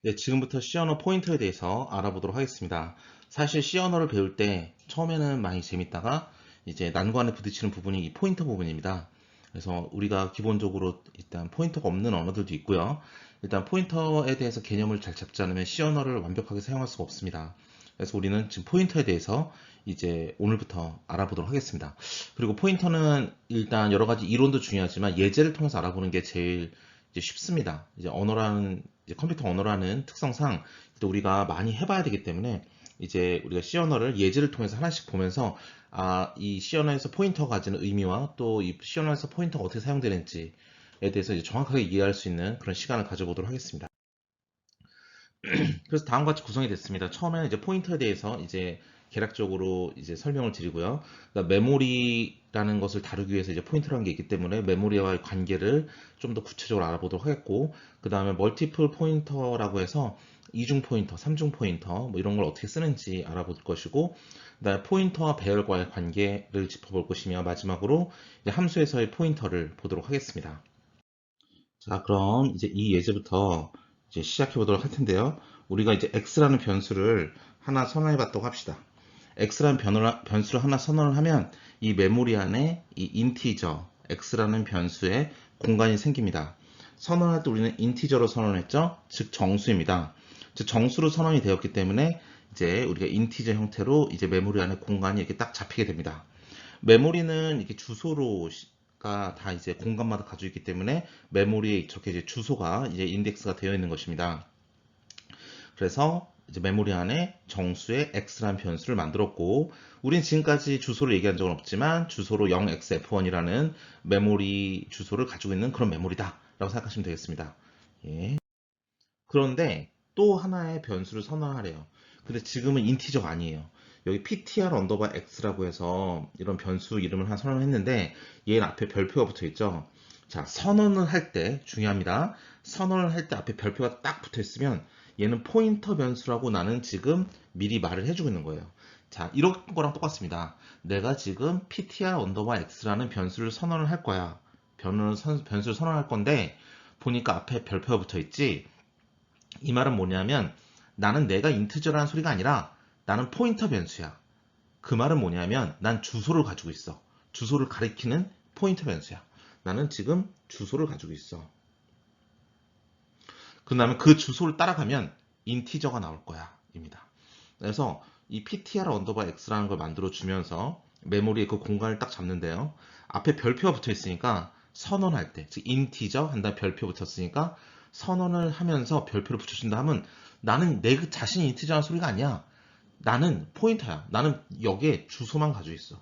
네, 지금부터 C 언어 포인터에 대해서 알아보도록 하겠습니다. 사실 C 언어를 배울 때 처음에는 많이 재밌다가 이제 난관에 부딪히는 부분이 이 포인터 부분입니다. 그래서 우리가 기본적으로 일단 포인터가 없는 언어들도 있고요. 일단 포인터에 대해서 개념을 잘 잡지 않으면 C 언어를 완벽하게 사용할 수가 없습니다. 그래서 우리는 지금 포인터에 대해서 이제 오늘부터 알아보도록 하겠습니다. 그리고 포인터는 일단 여러 가지 이론도 중요하지만 예제를 통해서 알아보는 게 제일 이제 쉽습니다. 이제 언어라는 이제 컴퓨터 언어라는 특성상 또 우리가 많이 해봐야 되기 때문에 이제 우리가 C 언어를 예제를 통해서 하나씩 보면서 이 C 언어에서 포인터가 가지는 의미와 또 이 C 언어에서 포인터가 어떻게 사용되는지에 대해서 이제 정확하게 이해할 수 있는 그런 시간을 가져보도록 하겠습니다. 그래서 다음과 같이 구성이 됐습니다. 처음에는 이제 포인터에 대해서 이제 개략적으로 이제 설명을 드리고요. 그러니까 메모리라는 것을 다루기 위해서 이제 포인터라는 게 있기 때문에 메모리와의 관계를 좀 더 구체적으로 알아보도록 하겠고, 그 다음에 멀티플 포인터라고 해서 이중 포인터, 삼중 포인터 뭐 이런 걸 어떻게 쓰는지 알아볼 것이고, 그다음에 포인터와 배열과의 관계를 짚어볼 것이며, 마지막으로 이제 함수에서의 포인터를 보도록 하겠습니다. 자, 그럼 이제 이 예제부터 이제 시작해 보도록 할 텐데요. 우리가 이제 x라는 변수를 하나 선언해 봤다고 합시다. x라는 변수를 하나 선언을 하면 이 메모리 안에 이 인티저 x라는 변수에 공간이 생깁니다. 선언할 때 우리는 인티저로 선언했죠? 즉 정수입니다. 즉 정수로 선언이 되었기 때문에 이제 우리가 인티저 형태로 이제 메모리 안에 공간이 이렇게 딱 잡히게 됩니다. 메모리는 이렇게 주소로가 다 이제 공간마다 가지고 있기 때문에 메모리에 이렇게 이제 주소가 이제 인덱스가 되어 있는 것입니다. 그래서 이제 메모리 안에 정수의 x라는 변수를 만들었고, 우린 지금까지 주소를 얘기한 적은 없지만 주소로 0xf1이라는 메모리 주소를 가지고 있는 그런 메모리다 라고 생각하시면 되겠습니다. 예. 그런데 또 하나의 변수를 선언하래요. 근데 지금은 인티저가 아니에요. 여기 ptr 언더바 x라고 해서 이런 변수 이름을 하나 선언했는데 얘는 앞에 별표가 붙어 있죠. 자, 선언을 할 때 중요합니다. 선언을 할 때 앞에 별표가 딱 붙어 있으면 얘는 포인터 변수라고 나는 지금 미리 말을 해주고 있는 거예요. 자, 이런 거랑 똑같습니다. 내가 지금 ptr 언더바 x라는 변수를 선언을 할 거야. 변수를 선언할 건데 보니까 앞에 별표가 붙어 있지. 이 말은 뭐냐면 나는 내가 인트저라는 소리가 아니라 나는 포인터 변수야. 그 말은 뭐냐면 난 주소를 가지고 있어. 주소를 가리키는 포인터 변수야. 나는 지금 주소를 가지고 있어. 그 다음에 그 주소를 따라가면 인티저가 나올 거야 입니다. 그래서 이 ptr 언더바 x라는 걸 만들어 주면서 메모리에 그 공간을 딱 잡는데요. 앞에 별표가 붙어 있으니까 선언할 때, 즉 인티저 한 다음에 별표 붙었으니까 선언을 하면서 별표를 붙여준다 하면 나는 내 자신이 인티저라는 소리가 아니야. 나는 포인터야. 나는 여기에 주소만 가지고 있어.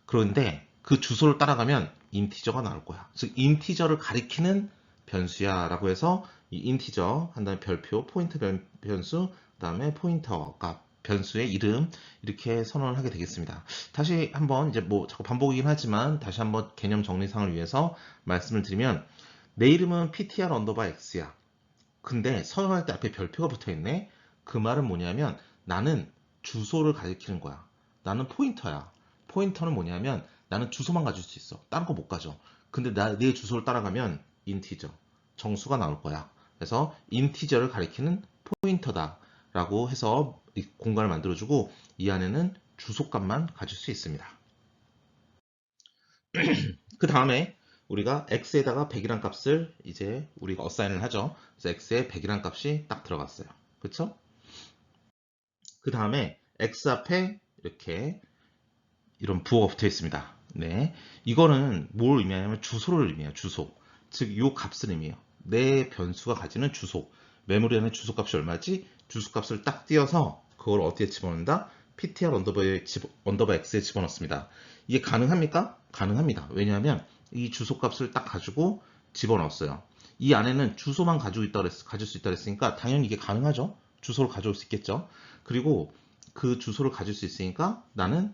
그런데 그 주소를 따라가면 인티저가 나올 거야. 즉 인티저를 가리키는 변수야 라고 해서 이 인티저 한 다음에 별표 포인터 변수 그 다음에 포인터 값 변수의 이름 이렇게 선언을 하게 되겠습니다. 다시 한번 이제 뭐 자꾸 반복이긴 하지만 다시 한번 개념 정리상을 위해서 말씀을 드리면 내 이름은 ptr 언더바 x야. 근데 선언할 때 앞에 별표가 붙어 있네. 그 말은 뭐냐면 나는 주소를 가리키는 거야. 나는 포인터야. 포인터는 뭐냐면 나는 주소만 가질 수 있어. 다른 거 못 가져. 근데 내 주소를 따라가면 인티저, 정수가 나올 거야. 그래서 인티저를 가리키는 포인터다 라고 해서 이 공간을 만들어주고 이 안에는 주소값만 가질 수 있습니다. 그 다음에 우리가 x에다가 100이란 값을 이제 우리가 어사인을 하죠. 그래서 x에 100이란 값이 딱 들어갔어요. 그쵸? 그 다음에 x 앞에 이렇게 이런 부호가 붙어 있습니다. 네, 이거는 뭘 의미하냐면 주소를 의미해요. 주소. 즉, 이 값을 의미해요. 내 변수가 가지는 주소. 메모리 안에 주소 값이 얼마지? 주소 값을 딱 띄어서 그걸 어디에 집어넣는다? ptr 언더바 x에 집어넣습니다. 이게 가능합니까? 가능합니다. 왜냐하면 이 주소 값을 딱 가지고 집어넣었어요. 이 안에는 주소만 가질 수 있다 그랬으니까 당연히 이게 가능하죠. 주소를 가져올 수 있겠죠. 그리고 그 주소를 가질 수 있으니까 나는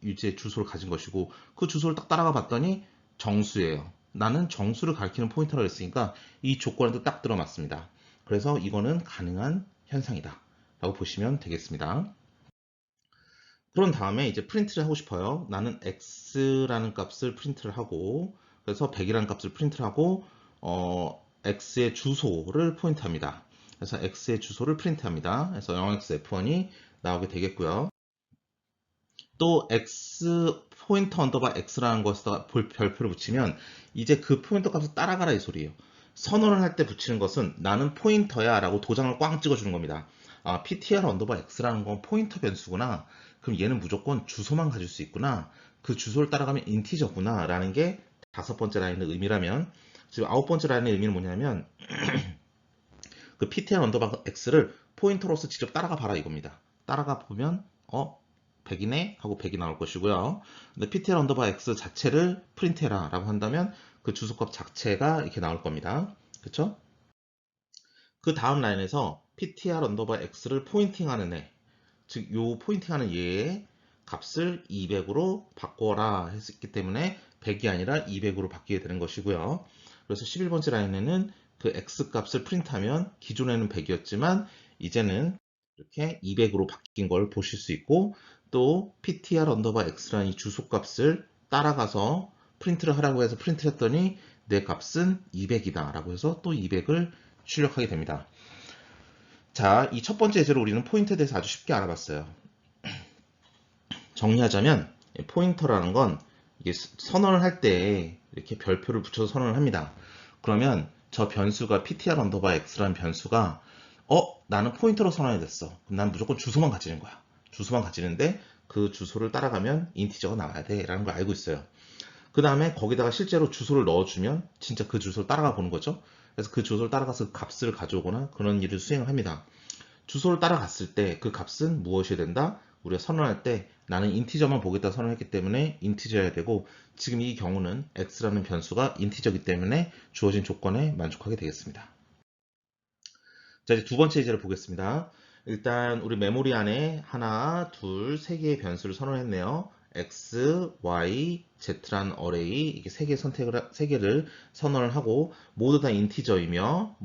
이제 주소를 가진 것이고 그 주소를 딱 따라가 봤더니 정수예요. 나는 정수를 가리키는 포인터라고 했으니까 이 조건에도 딱 들어맞습니다. 그래서 이거는 가능한 현상이다 라고 보시면 되겠습니다. 그런 다음에 이제 프린트를 하고 싶어요. 나는 x라는 값을 프린트를 하고 그래서 100이라는 값을 프린트를 하고 x의 주소를 포인트합니다. 그래서 x의 주소를 프린트합니다. 그래서 0xf1이 나오게 되겠고요. 또 x 포인터 언더바 x라는 것에다가 별표를 붙이면 이제 그 포인터 값을 따라가라 이 소리예요. 선언을 할 때 붙이는 것은 나는 포인터야 라고 도장을 꽝 찍어주는 겁니다. 아, ptr 언더바 x라는 건 포인터 변수구나. 그럼 얘는 무조건 주소만 가질 수 있구나. 그 주소를 따라가면 인티저구나 라는 게 5번째 라인의 의미라면, 지금 9번째 라인의 의미는 뭐냐면 그 ptr 언더바 x를 포인터로서 직접 따라가 봐라 이겁니다. 따라가 보면 100이네 하고 100이 나올 것이고요. 근데 ptr 언더바 x 자체를 프린트해라 라고 한다면 그 주소값 자체가 이렇게 나올 겁니다. 그쵸? 그 다음 라인에서 ptr 언더바 x를 포인팅하는 애, 즉 요 포인팅하는 얘의 값을 200으로 바꿔라 했기 때문에 100이 아니라 200으로 바뀌게 되는 것이고요. 그래서 11번째 라인에는 그 x 값을 프린트하면 기존에는 100이었지만 이제는 이렇게 200으로 바뀐 걸 보실 수 있고, 또 ptr 언더바 x라는 이 주소 값을 따라가서 프린트를 하라고 해서 프린트를 했더니 내 값은 200이다 라고 해서 또 200을 출력하게 됩니다. 자, 이 첫 번째 예제로 우리는 포인터에 대해서 아주 쉽게 알아봤어요. 정리하자면 포인터라는 건 이게 선언을 할 때 이렇게 별표를 붙여서 선언을 합니다. 그러면 저 변수가 ptr 언더바 x라는 변수가 나는 포인터로 선언이 됐어. 그럼 난 무조건 주소만 가지는 거야. 주소만 가지는데 그 주소를 따라가면 인티저가 나와야 돼 라는 걸 알고 있어요. 그 다음에 거기다가 실제로 주소를 넣어주면 진짜 그 주소를 따라가 보는 거죠. 그래서 그 주소를 따라가서 그 값을 가져오거나 그런 일을 수행을 합니다. 주소를 따라갔을 때 그 값은 무엇이 된다? 우리가 선언할 때 나는 인티저만 보겠다 선언했기 때문에 인티저여야 되고, 지금 이 경우는 x라는 변수가 인티저이기 때문에 주어진 조건에 만족하게 되겠습니다. 자, 이제 두 번째 예제를 보겠습니다. 일단 우리 메모리 안에 하나, 둘, 세 개의 변수를 선언했네요. x, y, z라는 어레이, 이게 세 개를 선언을 하고 모두 다 인티저이며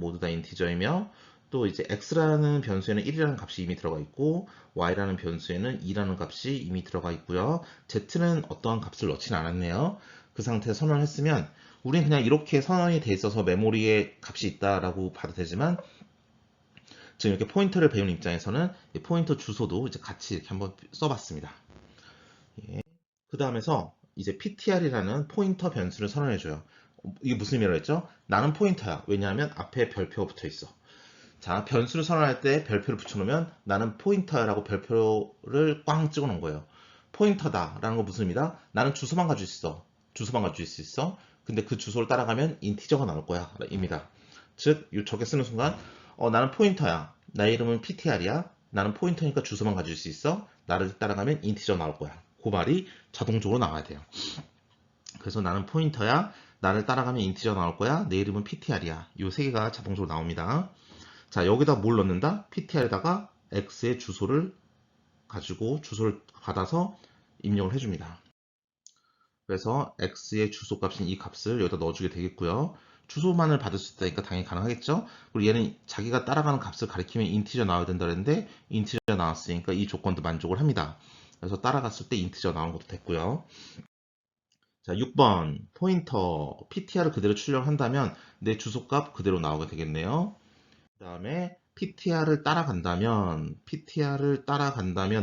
또 이제 x라는 변수에는 1이라는 값이 이미 들어가 있고 y라는 변수에는 2라는 값이 이미 들어가 있고요. z는 어떠한 값을 넣지는 않았네요. 그 상태에서 선언을 했으면 우리는 그냥 이렇게 선언이 돼 있어서 메모리에 값이 있다라고 봐도 되지만, 지금 이렇게 포인터를 배우는 입장에서는 포인터 주소도 이제 같이 이렇게 한번 써봤습니다. 예. 그 다음에서 이제 ptr이라는 포인터 변수를 선언해줘요. 이게 무슨 의미로 했죠? 나는 포인터야. 왜냐하면 앞에 별표가 붙어 있어. 자, 변수를 선언할 때 별표를 붙여놓으면 나는 포인터야라고 별표를 꽝 찍어 놓은 거예요. 포인터다라는 건 무슨 의미다? 나는 주소만 가질 수 있어. 주소만 가질 수 있어. 근데 그 주소를 따라가면 인티저가 나올 거야. 입니다. 즉, 저게 쓰는 순간 나는 포인터야. 나의 이름은 ptr이야. 나는 포인터니까 주소만 가질 수 있어. 나를 따라가면 인티저 나올 거야. 그 말이 자동적으로 나와야 돼요. 그래서 나는 포인터야. 나를 따라가면 인티저 나올 거야. 내 이름은 ptr이야. 이 세 개가 자동적으로 나옵니다. 자, 여기다 뭘 넣는다? ptr에다가 x의 주소를 가지고 주소를 받아서 입력을 해줍니다. 그래서 x의 주소 값인 이 값을 여기다 넣어주게 되겠고요. 주소만을 받을 수 있다니까 당연히 가능하겠죠? 그리고 얘는 자기가 따라가는 값을 가리키면 인티저 나와야 된다 그랬는데 인티저 나왔으니까 이 조건도 만족을 합니다. 그래서 따라갔을 때 인티저 나온 것도 됐고요. 자, 6번 포인터 ptr을 그대로 출력한다면 내 주소값 그대로 나오게 되겠네요. 그 다음에 ptr을 따라간다면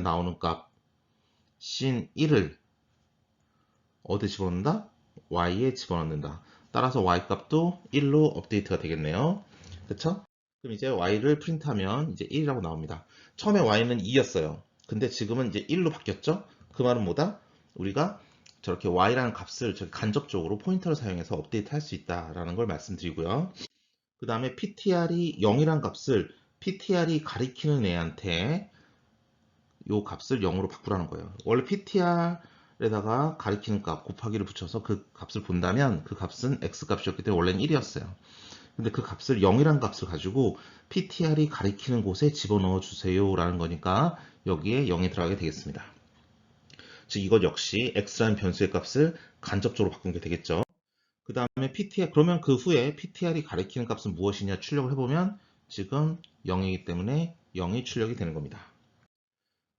나오는 값 신 1을 어디 집어넣는다? y에 집어넣는다. 따라서 y 값도 1로 업데이트가 되겠네요. 그쵸? 그럼 이제 y를 프린트하면 이제 1이라고 나옵니다. 처음에 y는 2였어요. 근데 지금은 이제 1로 바뀌었죠? 그 말은 뭐다? 우리가 저렇게 y라는 값을 간접적으로 포인터를 사용해서 업데이트 할 수 있다라는 걸 말씀드리고요. 그 다음에 ptr이 0이란 값을 ptr이 가리키는 애한테 요 값을 0으로 바꾸라는 거예요. 원래 ptr에다가 가리키는 값 곱하기를 붙여서 그 값을 본다면 그 값은 x 값이었기 때문에 원래는 1이었어요. 근데 그 값을 0이란 값을 가지고 ptr이 가리키는 곳에 집어넣어 주세요 라는 거니까 여기에 0이 들어가게 되겠습니다. 즉 이것 역시 x라는 변수의 값을 간접적으로 바꾼 게 되겠죠. 그 다음에 그러면 그 후에 ptr이 가리키는 값은 무엇이냐 출력을 해보면 지금 0이기 때문에 0이 출력이 되는 겁니다.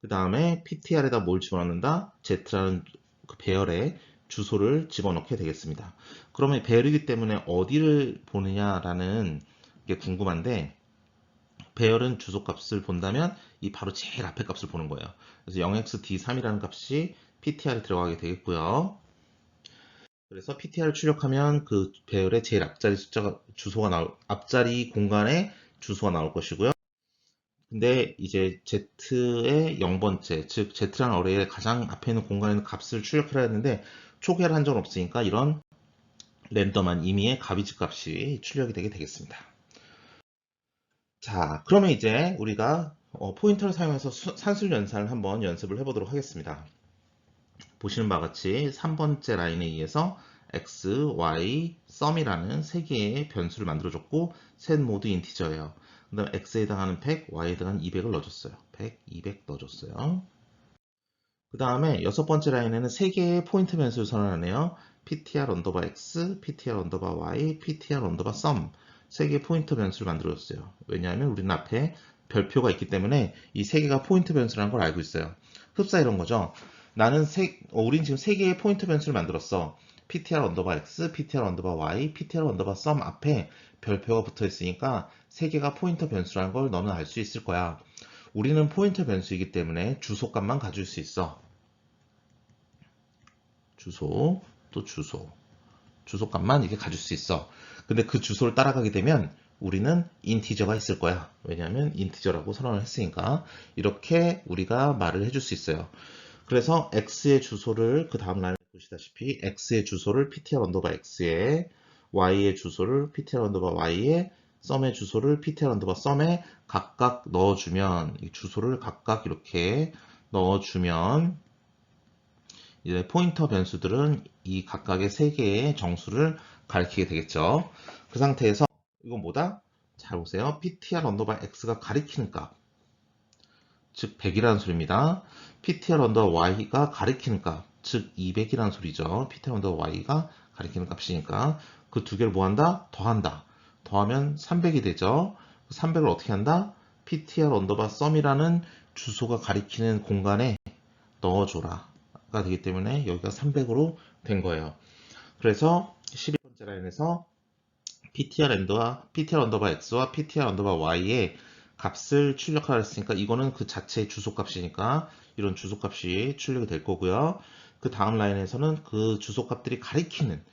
그 다음에 ptr에다 뭘 집어넣는다? z라는 그 배열에 주소를 집어넣게 되겠습니다. 그러면 배열이기 때문에 어디를 보느냐라는 게 궁금한데, 배열은 주소값을 본다면 이 바로 제일 앞에 값을 보는 거예요. 그래서 0xd3이라는 값이 ptr에 들어가게 되겠고요. 그래서 ptr을 출력하면 그 배열의 제일 앞자리 숫자가 주소가 앞자리 공간에 주소가 나올 것이고요. 근데 이제 z의 0번째, 즉 z라는 어레이의 가장 앞에 있는 공간에 있는 값을 출력해야 하는데 초기화를 한 적은 없으니까 이런 랜덤한 임의의 가비즈 값이 출력이 되게 되겠습니다. 자, 그러면 이제 우리가 포인터를 사용해서 산술 연산을 한번 연습을 해보도록 하겠습니다. 보시는 바와 같이 3번째 라인에 의해서 x, y, sum이라는 세 개의 변수를 만들어줬고 셋 모두 인티저예요. 그 다음 x에 해당하는 100, y에 해당하는 200을 넣어줬어요. 100, 200 넣어줬어요. 그 다음에 여섯 번째 라인에는 세 개의 포인트 변수를 선언하네요. ptr 언더바 x, ptr 언더바 y, ptr 언더바 sum 세 개의 포인트 변수를 만들어줬어요. 왜냐하면 우리는 앞에 별표가 있기 때문에 이 세 개가 포인트 변수라는 걸 알고 있어요. 흡사 이런 거죠. 우린 지금 세 개의 포인트 변수를 만들었어. ptr 언더바 x, ptr 언더바 y, ptr 언더바 sum 앞에 별표가 붙어 있으니까 세 개가 포인터 변수라는 걸 너는 알 수 있을 거야. 우리는 포인터 변수이기 때문에 주소값만 가질 수 있어. 주소, 또 주소. 주소값만 이렇게 가질 수 있어. 근데 그 주소를 따라가게 되면 우리는 인티저가 있을 거야. 왜냐하면 인티저라고 선언을 했으니까. 이렇게 우리가 말을 해줄 수 있어요. 그래서 x의 주소를 그 다음 라인에 보시다시피 x의 주소를 ptr 언더바 x에 y의 주소를 ptr 언더바 y에 sum의 주소를 ptr 언더바 sum에 각각 넣어주면 이 주소를 각각 이렇게 넣어주면 이제 포인터 변수들은 이 각각의 세 개의 정수를 가리키게 되겠죠. 그 상태에서 이건 뭐다? 잘 보세요. ptr 언더바 x가 가리키는 값, 즉 100이라는 소리입니다. ptr 언더 y가 가리키는 값, 즉 200이라는 소리죠. ptr 언더 y가 가리키는 값이니까 그 두 개를 뭐한다? 더한다. 더하면 300이 되죠. 300을 어떻게 한다? ptr 언더바 sum이라는 주소가 가리키는 공간에 넣어줘라 가 되기 때문에 여기가 300으로 된 거예요. 그래서 11번째 라인에서 ptr 언더바 x와 ptr 언더바 y의 값을 출력하라 했으니까 이거는 그 자체의 주소값이니까 이런 주소값이 출력이 될 거고요. 그 다음 라인에서는 그 주소값들이 가리키는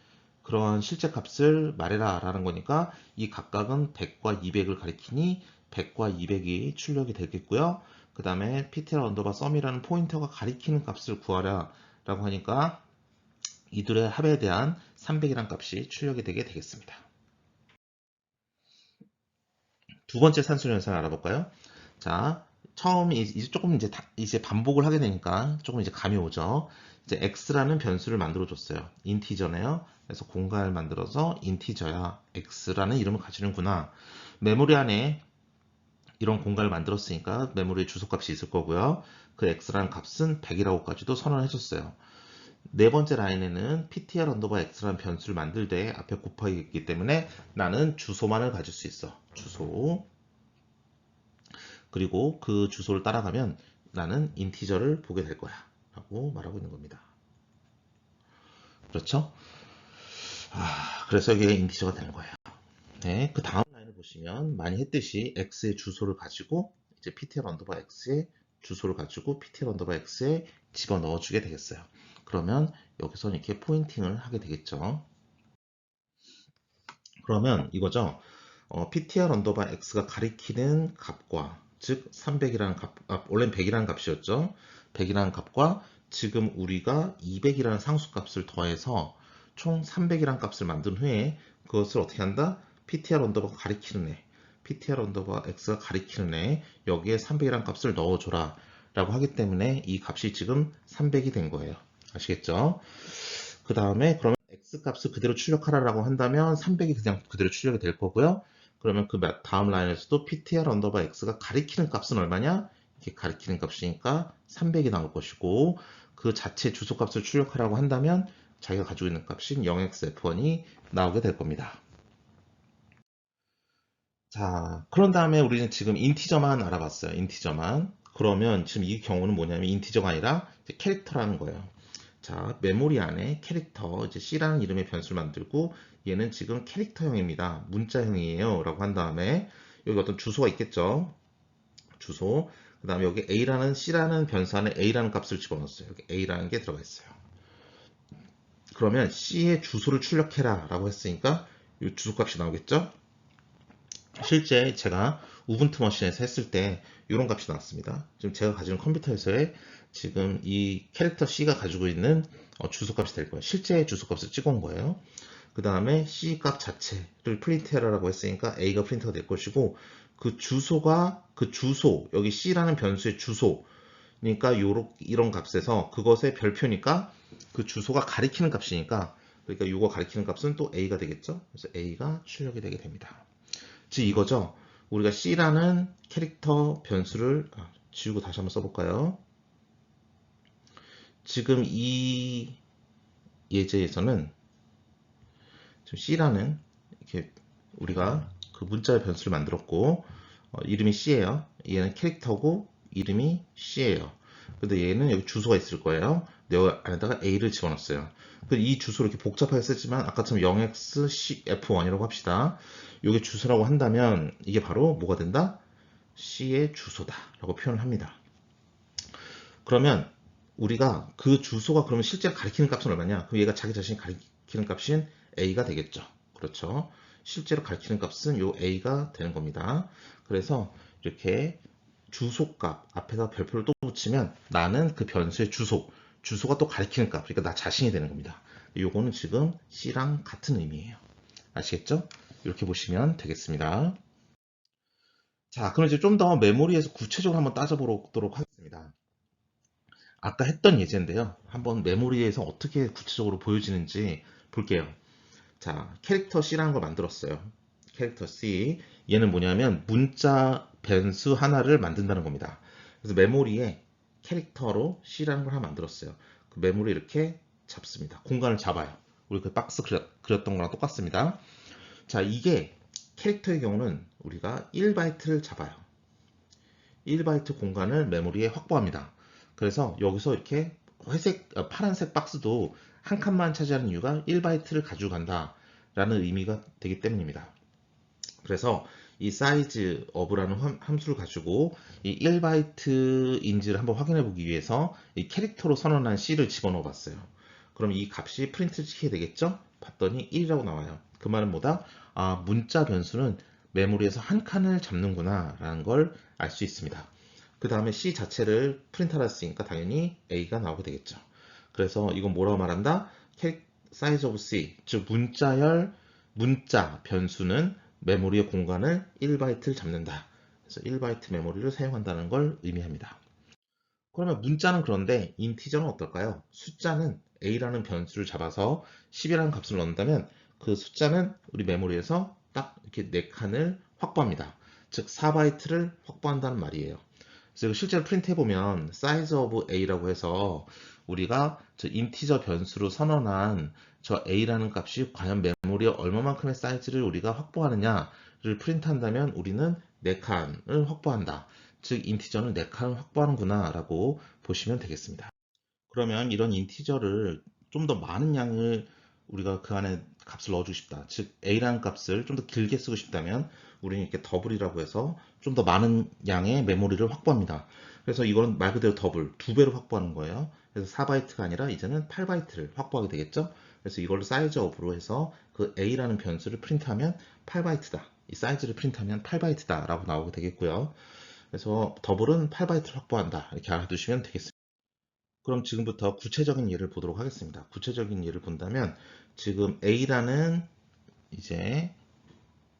그런 실제 값을 말해라 라는 거니까 이 각각은 100과 200을 가리키니 100과 200이 출력이 되겠고요. 그 다음에 ptr 언더바 sum이라는 포인터가 가리키는 값을 구하라 라고 하니까 이들의 합에 대한 300이라는 값이 출력이 되게 되겠습니다. 두 번째 산술 현상을 알아볼까요? 자, 처음 이제 조금 이제 반복을 하게 되니까 조금 이제 감이 오죠. 이제 x라는 변수를 만들어 줬어요. 인티저네요. 그래서 공간을 만들어서 인티저야 x라는 이름을 가지는구나. 메모리 안에 이런 공간을 만들었으니까 메모리에 주소값이 있을 거고요. 그 x라는 값은 100이라고까지도 선언해 줬어요. 네 번째 라인에는 ptr 언더바 x라는 변수를 만들 때 앞에 곱하기 있기 때문에 나는 주소만을 가질 수 있어. 주소. 그리고 그 주소를 따라가면 나는 인티저를 보게 될 거야. 라고 말하고 있는 겁니다. 그렇죠? 그래서 이게 인티저가 되는 거예요. 네, 그 다음 라인을 보시면 많이 했듯이 x의 주소를 가지고 이제 ptr 언더바 x의 주소를 가지고 ptr 언더바 x에 집어넣어 주게 되겠어요. 그러면 여기서 이렇게 포인팅을 하게 되겠죠. 그러면 이거죠. ptr 언더바 x가 가리키는 값과 즉 300이라는 값, 원래는 100이라는 값이었죠. 100이라는 값과 지금 우리가 200이라는 상수값을 더해서 총 300이라는 값을 만든 후에 그것을 어떻게 한다? ptr 언더바가 가리키는 애, ptr 언더바 x가 가리키는 애 여기에 300이라는 값을 넣어줘라 라고 하기 때문에 이 값이 지금 300이 된 거예요. 아시겠죠? 그 다음에 그러면 x값을 그대로 출력하라고 한다면 300이 그냥 그대로 출력이 될 거고요. 그러면 그 다음 라인에서도 ptr 언더바 x가 가리키는 값은 얼마냐? 이렇게 가리키는 값이니까 300이 나올 것이고 그 자체 주소값을 출력하라고 한다면 자기가 가지고 있는 값인 0xf1이 나오게 될 겁니다. 자, 그런 다음에 우리는 지금 인티저만 알아봤어요. 인티저만. 그러면 지금 이 경우는 뭐냐면 인티저가 아니라 캐릭터라는 거예요. 자, 메모리 안에 캐릭터, 이제 C라는 이름의 변수를 만들고 얘는 지금 캐릭터형입니다. 문자형이에요. 라고 한 다음에 여기 어떤 주소가 있겠죠. 주소. 그 다음에 여기 A라는 C라는 변수 안에 A라는 값을 집어넣었어요. 여기 A라는 게 들어가 있어요. 그러면 C의 주소를 출력해라 라고 했으니까 이 주소 값이 나오겠죠. 실제 제가 우분투 머신에서 했을 때 이런 값이 나왔습니다. 지금 제가 가지고 있는 컴퓨터에서의 지금 이 캐릭터 C가 가지고 있는 주소 값이 될 거예요. 실제 주소 값을 찍어온 거예요. 그 다음에 C 값 자체를 프린트해라라고 했으니까 A가 프린트가 될 것이고 그 주소가 그 주소 여기 C라는 변수의 주소 그러니까 이런 값에서 그것의 별표니까 그 주소가 가리키는 값이니까 그러니까 이거 가리키는 값은 또 A가 되겠죠. 그래서 A가 출력이 되게 됩니다. 즉 이거죠. 우리가 C라는 캐릭터 변수를 지우고 다시 한번 써볼까요? 지금 이 예제에서는 지금 C라는 이렇게 우리가 그 문자의 변수를 만들었고 이름이 C예요. 얘는 캐릭터고 이름이 C예요. 근데 얘는 여기 주소가 있을 거예요. 여기 안에다가 A를 집어넣었어요. 이 주소를 이렇게 복잡하게 쓰지만 아까처럼 0xCF1이라고 합시다. 이게 주소라고 한다면 이게 바로 뭐가 된다? C의 주소다 라고 표현을 합니다. 그러면 우리가 그 주소가 그러면 실제로 가리키는 값은 얼마냐? 그럼 얘가 자기 자신이 가리키는 값인 A가 되겠죠. 그렇죠. 실제로 가리키는 값은 요 A가 되는 겁니다. 그래서 이렇게 주소값 앞에다 별표를 또 붙이면 나는 그 변수의 주소가 또 가리키는 값, 그러니까 나 자신이 되는 겁니다. 요거는 지금 C랑 같은 의미예요. 아시겠죠? 이렇게 보시면 되겠습니다. 자, 그럼 이제 좀 더 메모리에서 구체적으로 한번 따져보도록 하겠습니다. 아까 했던 예제인데요. 한번 메모리에서 어떻게 구체적으로 보여지는지 볼게요. 자, 캐릭터 C라는 걸 만들었어요. 캐릭터 C. 얘는 뭐냐면 문자 변수 하나를 만든다는 겁니다. 그래서 메모리에 캐릭터로 C라는 걸 하나 만들었어요. 그 메모리 이렇게 잡습니다. 공간을 잡아요. 우리 그 박스 그렸던 거랑 똑같습니다. 자, 이게 캐릭터의 경우는 우리가 1바이트를 잡아요. 1바이트 공간을 메모리에 확보합니다. 그래서 여기서 이렇게 파란색 박스도 한 칸만 차지하는 이유가 1바이트를 가지고 간다 라는 의미가 되기 때문입니다. 그래서 이 size of라는 함수를 가지고 이 1바이트인지를 한번 확인해 보기 위해서 이 캐릭터로 선언한 C를 집어넣어 봤어요. 그럼 이 값이 프린트 시키게 되겠죠? 봤더니 1이라고 나와요. 그 말은 뭐다? 아, 문자 변수는 메모리에서 한 칸을 잡는구나 라는 걸 알 수 있습니다. 그 다음에 C 자체를 프린트하라 했으니까 당연히 A가 나오게 되겠죠. 그래서 이건 뭐라고 말한다? size of C, 즉 문자 변수는 메모리의 공간을 1바이트를 잡는다. 그래서 1바이트 메모리를 사용한다는 걸 의미합니다. 그러면 문자는 그런데 인티저는 어떨까요? 숫자는 A라는 변수를 잡아서 10이라는 값을 넣는다면 그 숫자는 우리 메모리에서 딱 이렇게 4칸을 확보합니다. 즉 4바이트를 확보한다는 말이에요. 그래서 실제로 프린트해보면 size of A라고 해서 우리가 저 인티저 변수로 선언한 저 A라는 값이 과연 메모리에 얼마만큼의 사이즈를 우리가 확보하느냐를 프린트한다면 우리는 4칸을 확보한다. 즉 인티저는 4칸을 확보하는구나 라고 보시면 되겠습니다. 그러면 이런 인티저를 좀 더 많은 양을 우리가 그 안에 값을 넣어주고 싶다. 즉 A라는 값을 좀 더 길게 쓰고 싶다면 우리는 이렇게 더블이라고 해서 좀 더 많은 양의 메모리를 확보합니다. 그래서 이거는 말 그대로 더블, 2배로 확보하는 거예요. 그래서 4바이트가 아니라 이제는 8바이트를 확보하게 되겠죠. 그래서 이걸로 사이즈 업으로 해서 그 A라는 변수를 프린트하면 8바이트다. 이 사이즈를 프린트하면 8바이트다 라고 나오게 되겠고요. 그래서 더블은 8바이트를 확보한다. 이렇게 알아두시면 되겠습니다. 그럼 지금부터 구체적인 예를 보도록 하겠습니다. 구체적인 예를 본다면 지금 A라는 이제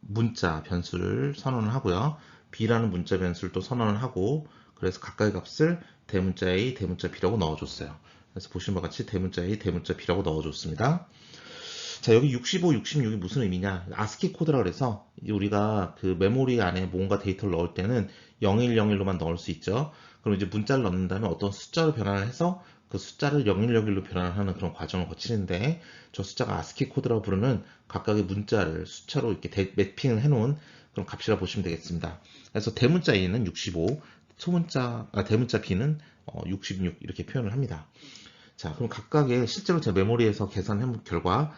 문자 변수를 선언을 하고요. B라는 문자 변수를 또 선언을 하고 그래서 각각의 값을 대문자 A, 대문자 B라고 넣어줬어요. 그래서 보시는 바와 같이 대문자 A, 대문자 B라고 넣어줬습니다. 자, 여기 65, 66이 무슨 의미냐? 아스키 코드라 그래서 우리가 그 메모리 안에 뭔가 데이터를 넣을 때는 0101로만 넣을 수 있죠. 그럼 이제 문자를 넣는다면 어떤 숫자로 변환을 해서 그 숫자를 0101로 변환하는 그런 과정을 거치는데 저 숫자가 아스키 코드라고 부르는 각각의 문자를 숫자로 이렇게 매핑을 해놓은 그런 값이라 보시면 되겠습니다. 그래서 대문자 A는 65, 대문자 B는 66 이렇게 표현을 합니다. 자, 그럼 각각의 실제로 제 메모리에서 계산해 본 결과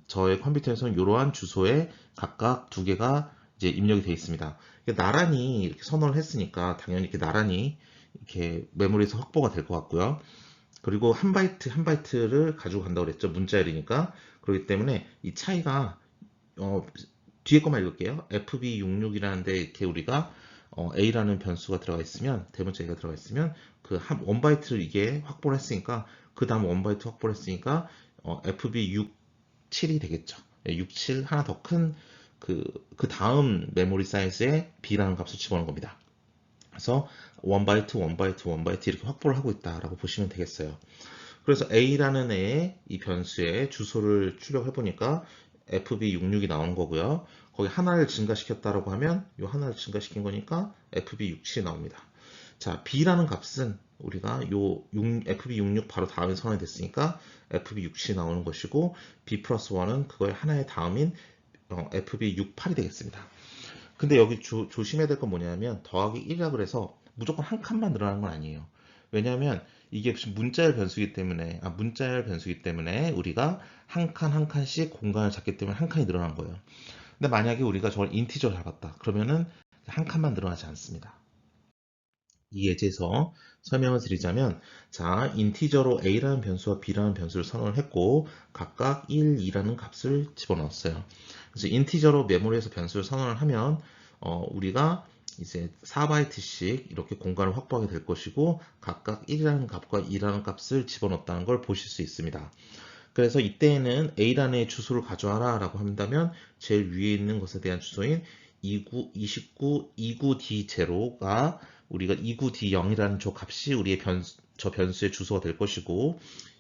저의 컴퓨터에서는 이러한 주소에 각각 두 개가 이제 입력이 되어 있습니다. 나란히 이렇게 선언을 했으니까 당연히 이렇게 나란히 이렇게 메모리에서 확보가 될 것 같고요. 그리고 한 바이트 한 바이트를 가지고 간다고 그랬죠. 문자열이니까. 그렇기 때문에 이 차이가 뒤에 것만 읽을게요. FB66이라는데 이렇게 우리가 A라는 변수가 들어가 있으면 대문자 A가 들어가 있으면 그 한 원바이트를 이게 확보를 했으니까 그 다음 원바이트 확보를 했으니까 FB67이 되겠죠. 67 하나 더 큰 그 다음 메모리 사이즈에 B라는 값을 집어넣은 겁니다. 그래서 원바이트 원바이트 원바이트 이렇게 확보를 하고 있다라고 보시면 되겠어요. 그래서 A라는 애의 이 변수의 주소를 출력해 보니까 FB66이 나온 거고요. 거기 하나를 증가시켰다라고 하면 이 하나를 증가시킨 거니까 FB67이 나옵니다. 자, B라는 값은 우리가 요 FB66 바로 다음에 선언이 됐으니까 FB67이 나오는 것이고 B 플러스 1은 그거의 하나의 다음인 FB68이 되겠습니다. 근데 여기 조심해야 될 건 뭐냐면 더하기 1이라 그래서 무조건 한 칸만 늘어나는 건 아니에요. 왜냐하면 이게 문자열 변수이기 때문에 우리가 한 칸 한 칸씩 공간을 잡기 때문에 한 칸이 늘어난 거예요. 근데 만약에 우리가 저걸 인티저로 잡았다. 그러면은 한 칸만 늘어나지 않습니다. 이 예제에서 설명을 드리자면, 자, 인티저로 A라는 변수와 B라는 변수를 선언을 했고 각각 1, 2라는 값을 집어넣었어요. 그래서 인티저로 메모리에서 변수를 선언을 하면 우리가 이제 4바이트씩 이렇게 공간을 확보하게 될 것이고 각각 1이라는 값과 2라는 값을 집어넣었다는 걸 보실 수 있습니다. 그래서 이때에는 A란의 주소를 가져와라 라고 한다면 제일 위에 있는 것에 대한 주소인 29, 29D0가 우리가 29D0이라는 저 값이 우리의 저 변수의 주소가 될 것이고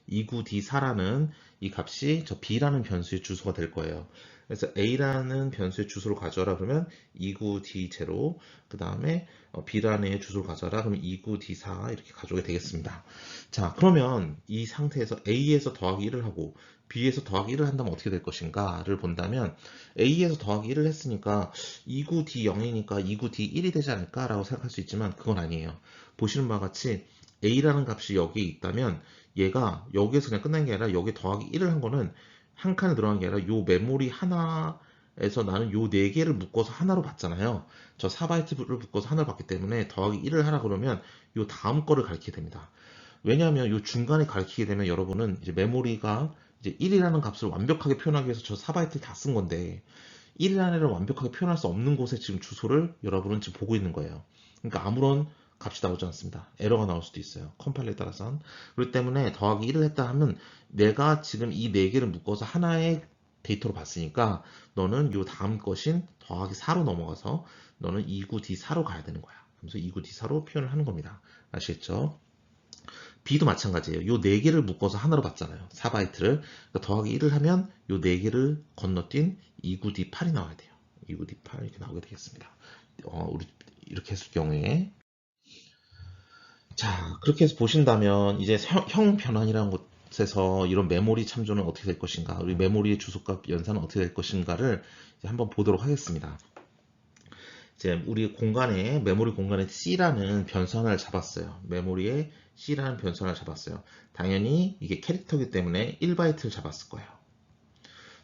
29D4라는 이 값이 저 B라는 변수의 주소가 될 거예요. 그래서 A라는 변수의 주소를 가져와라 그러면 29D0 그 다음에 B라는 주소를 가져와라 그러면 29D4 이렇게 가져오게 되겠습니다. 자, 그러면 이 상태에서 A에서 더하기 1을 하고 B에서 더하기 1을 한다면 어떻게 될 것인가를 본다면 A에서 더하기 1을 했으니까 29D0이니까 29D1이 되지 않을까 라고 생각할 수 있지만 그건 아니에요. 보시는 바와 같이 A라는 값이 여기에 있다면 얘가 여기에서 그냥 끝난 게 아니라 여기 더하기 1을 한 거는 한 칸에 들어간 게 아니라 요 메모리 하나에서 나는 요 4개를 묶어서 하나로 봤잖아요. 저 4바이트를 묶어서 하나로 봤기 때문에 더하기 1을 하라 그러면 요 다음 거를 가리키게 됩니다. 왜냐하면 이 중간에 가리키게 되면 여러분은 이제 메모리가 이제 1이라는 값을 완벽하게 표현하기 위해서 저 4바이트를 다 쓴 건데 1이라는 애를 완벽하게 표현할 수 없는 곳에 지금 주소를 여러분은 지금 보고 있는 거예요. 그러니까 아무런 값이 나오지 않습니다. 에러가 나올 수도 있어요. 컴파일러에 따라서는. 그렇기 때문에 더하기 1을 했다 하면 내가 지금 이 4개를 묶어서 하나의 데이터로 봤으니까 너는 요 다음 것인 더하기 4로 넘어가서 너는 29D4로 가야 되는 거야. 그래서 29D4로 표현을 하는 겁니다. 아시겠죠? B도 마찬가지예요. 요 4개를 묶어서 하나로 봤잖아요. 4바이트를. 그러니까 더하기 1을 하면 요 4개를 건너뛴 29D8이 나와야 돼요. 29D8 이렇게 나오게 되겠습니다. 우리 이렇게 했을 경우에 자, 그렇게 해서 보신다면 이제 형 변환이라는 곳에서 이런 메모리 참조는 어떻게 될 것인가, 우리 메모리의 주소값 연산은 어떻게 될 것인가를 이제 한번 보도록 하겠습니다. 이제 우리 메모리 공간에 C라는 변수 하나를 잡았어요. 메모리에 C라는 변수 하나를 잡았어요. 당연히 이게 캐릭터이기 때문에 1바이트를 잡았을 거예요.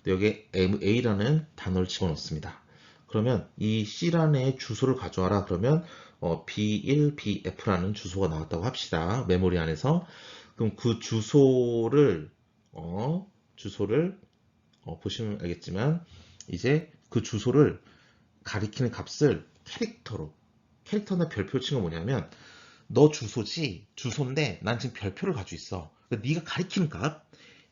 여기에 A라는 단어를 집어넣습니다. 그러면 이 C란의 주소를 가져와라 그러면 B1, BF라는 주소가 나왔다고 합시다. 메모리 안에서. 그럼 그 주소를 보시면 알겠지만 이제 그 주소를 가리키는 값을 캐릭터나 별표를 친 건 뭐냐면 너 주소지, 주소인데 난 지금 별표를 가지고 있어. 그러니까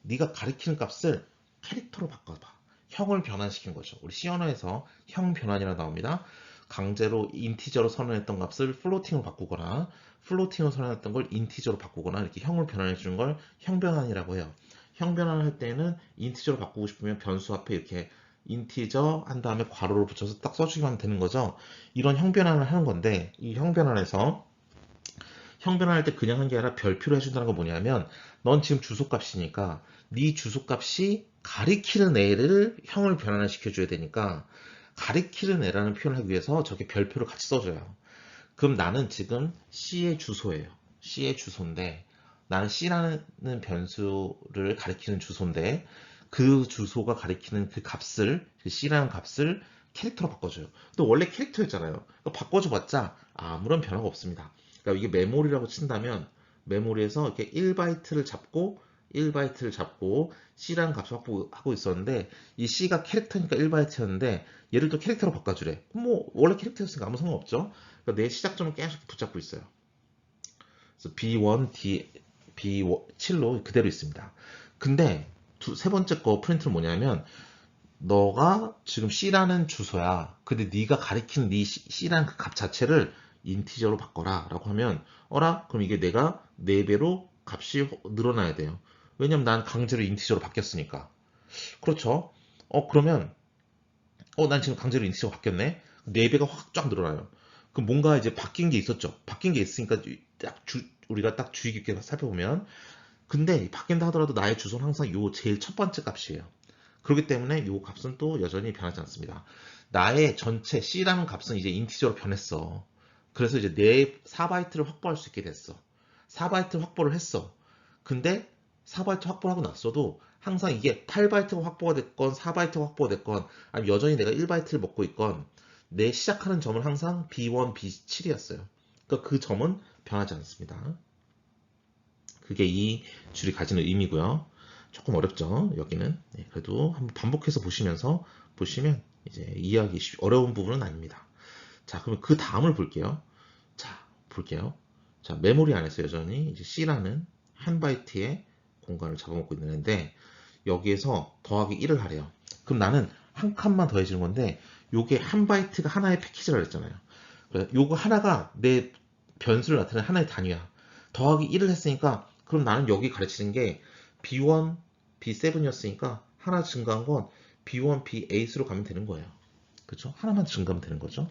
네가 가리키는 값을 캐릭터로 바꿔봐. 형을 변환시킨 거죠. 우리 C 언어에서 형 변환이라 나옵니다. 강제로 인티저로 선언했던 값을 플로팅으로 바꾸거나 플로팅으로 선언했던 걸 인티저로 바꾸거나 이렇게 형을 변환해 주는 걸 형 변환이라고 해요. 형 변환을 할 때는 인티저로 바꾸고 싶으면 변수 앞에 이렇게 인티저 한 다음에 괄호를 붙여서 딱 써주기만 하면 되는 거죠. 이런 형 변환을 하는 건데 이 형 변환에서 형 변환할 때 그냥 한 게 아니라 별표로 해준다는 건 뭐냐면 넌 지금 주소값이니까 네 주소값이 가리키는 애를 형을 변환을 시켜줘야 되니까 가리키는 애라는 표현을 하기 위해서 저렇게 별표를 같이 써줘요. 그럼 나는 지금 C의 주소예요. C의 주소인데 나는 C라는 변수를 가리키는 주소인데 그 주소가 가리키는 그 값을, 그 C라는 값을 캐릭터로 바꿔줘요. 또 원래 캐릭터였잖아요. 바꿔줘봤자 아무런 변화가 없습니다. 그러니까 이게 메모리라고 친다면 메모리에서 이렇게 1바이트를 잡고 1바이트를 잡고 C라는 값을 확보하고 있었는데 이 C가 캐릭터니까 1바이트였는데 얘를 또 캐릭터로 바꿔주래. 그럼 뭐 원래 캐릭터였으니까 아무 상관없죠. 그러니까 내 시작점을 계속 붙잡고 있어요. 그래서 B1, B7로 그대로 있습니다. 근데 세 번째 거 프린트는 뭐냐면 너가 지금 C라는 주소야. 근데 네가 가리키는 네 C라는 그 값 자체를 인티저로 바꿔라 라고 하면 어라? 그럼 이게 내가 4배로 값이 늘어나야 돼요. 왜냐면 난 강제로 인티저로 바뀌었으니까. 그렇죠? 그러면 난 지금 강제로 인티저로 바뀌었네. 4배가 확 쫙 늘어나요. 그럼 뭔가 이제 바뀐 게 있었죠. 바뀐 게 있으니까 우리가 딱 주의 깊게 살펴보면 근데 바뀐다 하더라도 나의 주소는 항상 요 제일 첫 번째 값이에요. 그렇기 때문에 이 값은 또 여전히 변하지 않습니다. 나의 전체 C라는 값은 이제 인티저로 변했어. 그래서 이제 내 4바이트를 확보할 수 있게 됐어. 4바이트 확보를 했어. 근데 4바이트 확보를 하고 났어도 항상 이게 8바이트가 확보가 됐건 4바이트가 확보가 됐건 아니면 여전히 내가 1바이트를 먹고 있건 내 시작하는 점은 항상 B1, B7이었어요. 그러니까 그 점은 변하지 않습니다. 그게 이 줄이 가지는 의미고요. 조금 어렵죠, 여기는. 네, 그래도 한번 반복해서 보시면 이제 이해하기 어려운 부분은 아닙니다. 자, 그러면 그 다음을 볼게요. 자, 볼게요. 자, 메모리 안에서 여전히 이제 C라는 한 바이트의 공간을 잡아먹고 있는데 여기에서 더하기 1을 하래요. 그럼 나는 한 칸만 더해지는 건데 요게 한 바이트가 하나의 패키지라 그랬잖아요. 요거 하나가 내 변수를 나타내는 하나의 단위야. 더하기 1을 했으니까 그럼 나는 여기 가르치는 게 B1, B7이었으니까 하나 증가한 건 B1, B8으로 가면 되는 거예요. 그렇죠? 하나만 증가하면 되는 거죠.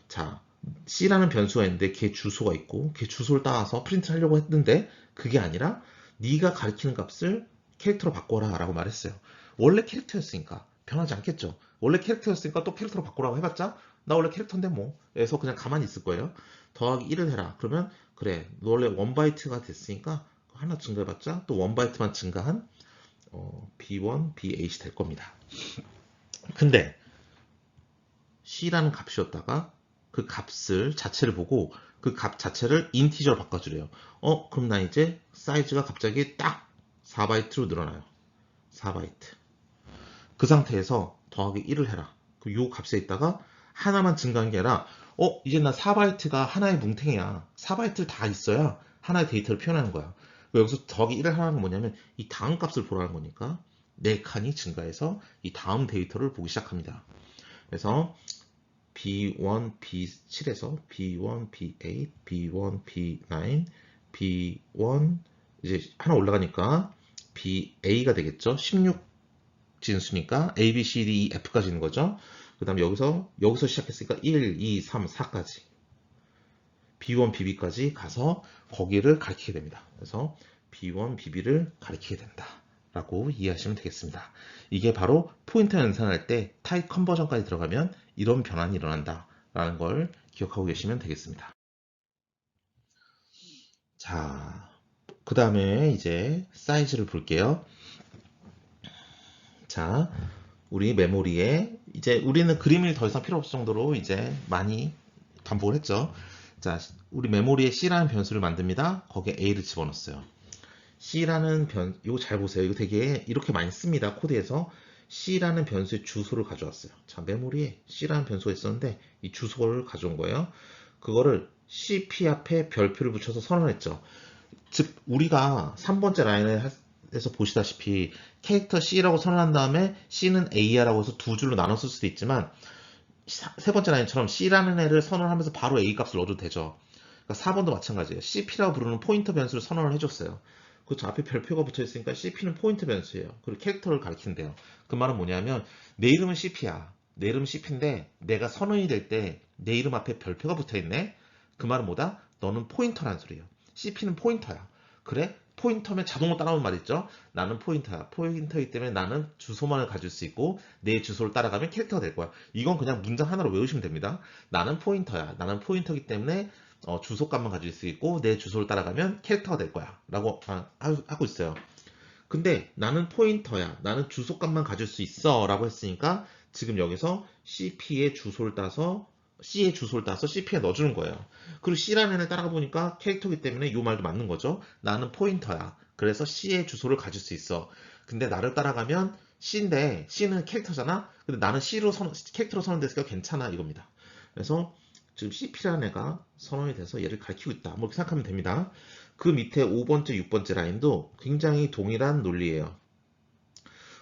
자, C라는 변수가 있는데 걔 주소가 있고 걔 주소를 따와서 프린트를 하려고 했는데 그게 아니라 네가 가리키는 값을 캐릭터로 바꿔라 라고 말했어요. 원래 캐릭터였으니까 변하지 않겠죠. 원래 캐릭터였으니까 또 캐릭터로 바꾸라고 해봤자 나 원래 캐릭터인데 뭐 해서 그냥 가만히 있을 거예요. 더하기 1을 해라. 그러면 그래 너 원래 1바이트가 됐으니까 하나 증가해봤자 또 1바이트만 증가한 B1, B8이 될 겁니다. 근데 C라는 값이었다가 그 값을 자체를 보고 그 값 자체를 인티저로 바꿔주래요. 그럼 나 이제 사이즈가 갑자기 딱 4바이트로 늘어나요. 4바이트. 그 상태에서 더하기 1을 해라. 요 값에 있다가 하나만 증가한 게 아니라 이제 나 4바이트가 하나의 뭉탱이야. 4바이트를 다 있어야 하나의 데이터를 표현하는 거야. 여기서 더하기 1을 하는 건 뭐냐면 이 다음 값을 보라는 거니까 4칸이 증가해서 이 다음 데이터를 보기 시작합니다. 그래서 B1, B7에서 B1, B8, B1, B9, B1 이제 하나 올라가니까 BA가 되겠죠. 16 진수니까 A, B, C, D, E, F까지 있는 거죠. 그 다음에 여기서 시작했으니까 1, 2, 3, 4까지 B1, BB까지 가서 거기를 가리키게 됩니다. 그래서 B1, BB를 가리키게 된다. 라고 이해하시면 되겠습니다. 이게 바로 포인터 연산할 때 타입 컨버전까지 들어가면 이런 변환이 일어난다 라는 걸 기억하고 계시면 되겠습니다. 자, 그 다음에 이제 사이즈를 볼게요. 자, 우리 메모리에 이제 우리는 그림이 더 이상 필요 없을 정도로 이제 많이 반복을 했죠. 자, 우리 메모리에 C라는 변수를 만듭니다. 거기에 A를 집어넣었어요. C라는 이거 잘 보세요. 이거 되게 이렇게 많이 씁니다. 코드에서 C라는 변수의 주소를 가져왔어요. 자, 메모리에 C라는 변수가 있었는데 이 주소를 가져온 거예요. 그거를 CP 앞에 별표를 붙여서 선언했죠. 즉 우리가 3번째 라인에서 보시다시피 캐릭터 C라고 선언한 다음에 C는 A야라고 해서 두 줄로 나눴을 수도 있지만 세 번째 라인처럼 C라는 애를 선언하면서 바로 A 값을 넣어도 되죠. 그러니까 4번도 마찬가지예요. CP라고 부르는 포인터 변수를 선언을 해줬어요. 그렇죠. 앞에 별표가 붙어 있으니까 CP는 포인터 변수예요. 그리고 캐릭터를 가리킨대요. 그 말은 뭐냐면 내 이름은 CP야. 내 이름은 CP인데 내가 선언이 될 때 내 이름 앞에 별표가 붙어 있네. 그 말은 뭐다? 너는 포인터란 소리예요. CP는 포인터야. 그래? 포인터면 자동으로 따라오는 말 있죠? 나는 포인터야. 포인터이기 때문에 나는 주소만을 가질 수 있고 내 주소를 따라가면 캐릭터가 될 거야. 이건 그냥 문장 하나로 외우시면 됩니다. 나는 포인터야. 나는 포인터이기 때문에 주소값만 가질 수 있고 내 주소를 따라가면 캐릭터가 될 거야 라고 하고 있어요. 근데 나는 포인터야, 나는 주소값만 가질 수 있어 라고 했으니까 지금 여기서 CP의 주소를 따서 C의 주소를 따서 CP에 넣어주는 거예요. 그리고 C라는 애를 따라가 보니까 캐릭터이기 때문에 이 말도 맞는 거죠. 나는 포인터야. 그래서 C의 주소를 가질 수 있어. 근데 나를 따라가면 C인데 C는 캐릭터잖아. 근데 나는 캐릭터로 선언됐으니까 괜찮아 이겁니다. 그래서 지금 CP라는 애가 선언이 돼서 얘를 가리키고 있다. 뭐 이렇게 생각하면 됩니다. 그 밑에 5번째, 6번째 라인도 굉장히 동일한 논리예요.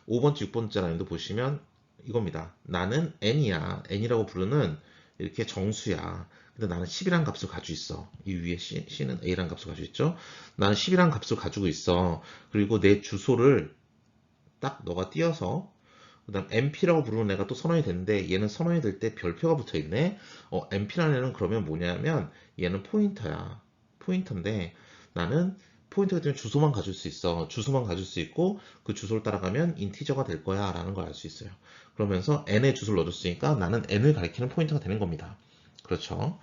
5번째, 6번째 라인도 보시면 이겁니다. 나는 n이야. n이라고 부르는 이렇게 정수야. 근데 나는 10이라는 값을 가지고 있어. 이 위에 c는 a라는 값을 가지고 있죠. 나는 10이라는 값을 가지고 있어. 그리고 내 주소를 딱 너가 띄어서 그 다음 np라고 부르는 애가 또 선언이 되는데 얘는 선언이 될 때 별표가 붙어 있네. np라는 애는 그러면 뭐냐면 얘는 포인터야. 포인터인데 나는 포인터가 되면 주소만 가질 수 있어. 주소만 가질 수 있고 그 주소를 따라가면 인티저가 될 거야 라는 걸 알 수 있어요. 그러면서 n의 주소를 넣어줬으니까 나는 n을 가리키는 포인터가 되는 겁니다. 그렇죠.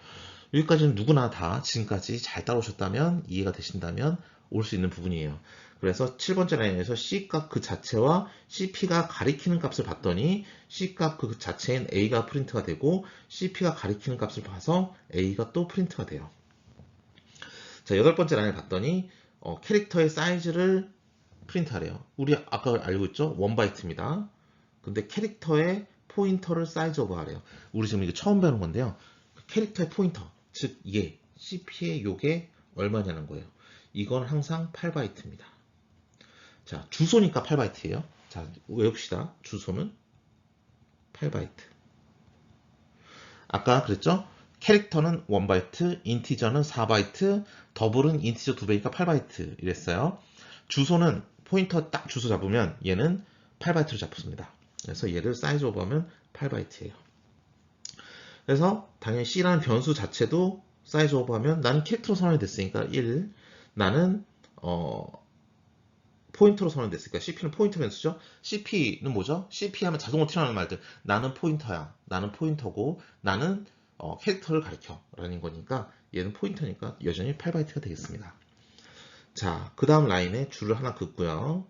여기까지는 누구나 다 지금까지 잘 따라오셨다면 이해가 되신다면 올 수 있는 부분이에요. 그래서 7번째 라인에서 C값 그 자체와 CP가 가리키는 값을 봤더니 C값 그 자체인 A가 프린트가 되고 CP가 가리키는 값을 봐서 A가 또 프린트가 돼요. 자, 8번째 라인을 봤더니 캐릭터의 사이즈를 프린트하래요. 우리 아까 알고 있죠? 1바이트입니다. 근데 캐릭터의 포인터를 사이즈 오버하래요. 우리 지금 이거 처음 배우는 건데요. 캐릭터의 포인터, 즉 얘, CP의 요게 얼마냐는 거예요. 이건 항상 8바이트입니다. 자, 주소니까 8바이트예요. 자, 외웁시다. 주소는 8바이트. 아까 그랬죠? 캐릭터는 1바이트, 인티저는 4바이트, 더블은 인티저 2배니까 8바이트 이랬어요. 주소는 포인터 딱 주소 잡으면 얘는 8바이트로 잡습니다. 그래서 얘를 사이즈 오버하면 8바이트예요. 그래서 당연히 C라는 변수 자체도 사이즈 오버하면 나는 캐릭터로 선언이 됐으니까 1, 나는 포인터로 선언됐으니까 CP는 포인터 변수죠. CP는 뭐죠? CP 하면 자동으로 튀어나오는 말들. 나는 포인터야. 나는 포인터고 나는 캐릭터를 가리켜 라는 거니까 얘는 포인터니까 여전히 8바이트가 되겠습니다. 자, 그 다음 라인에 줄을 하나 긋고요.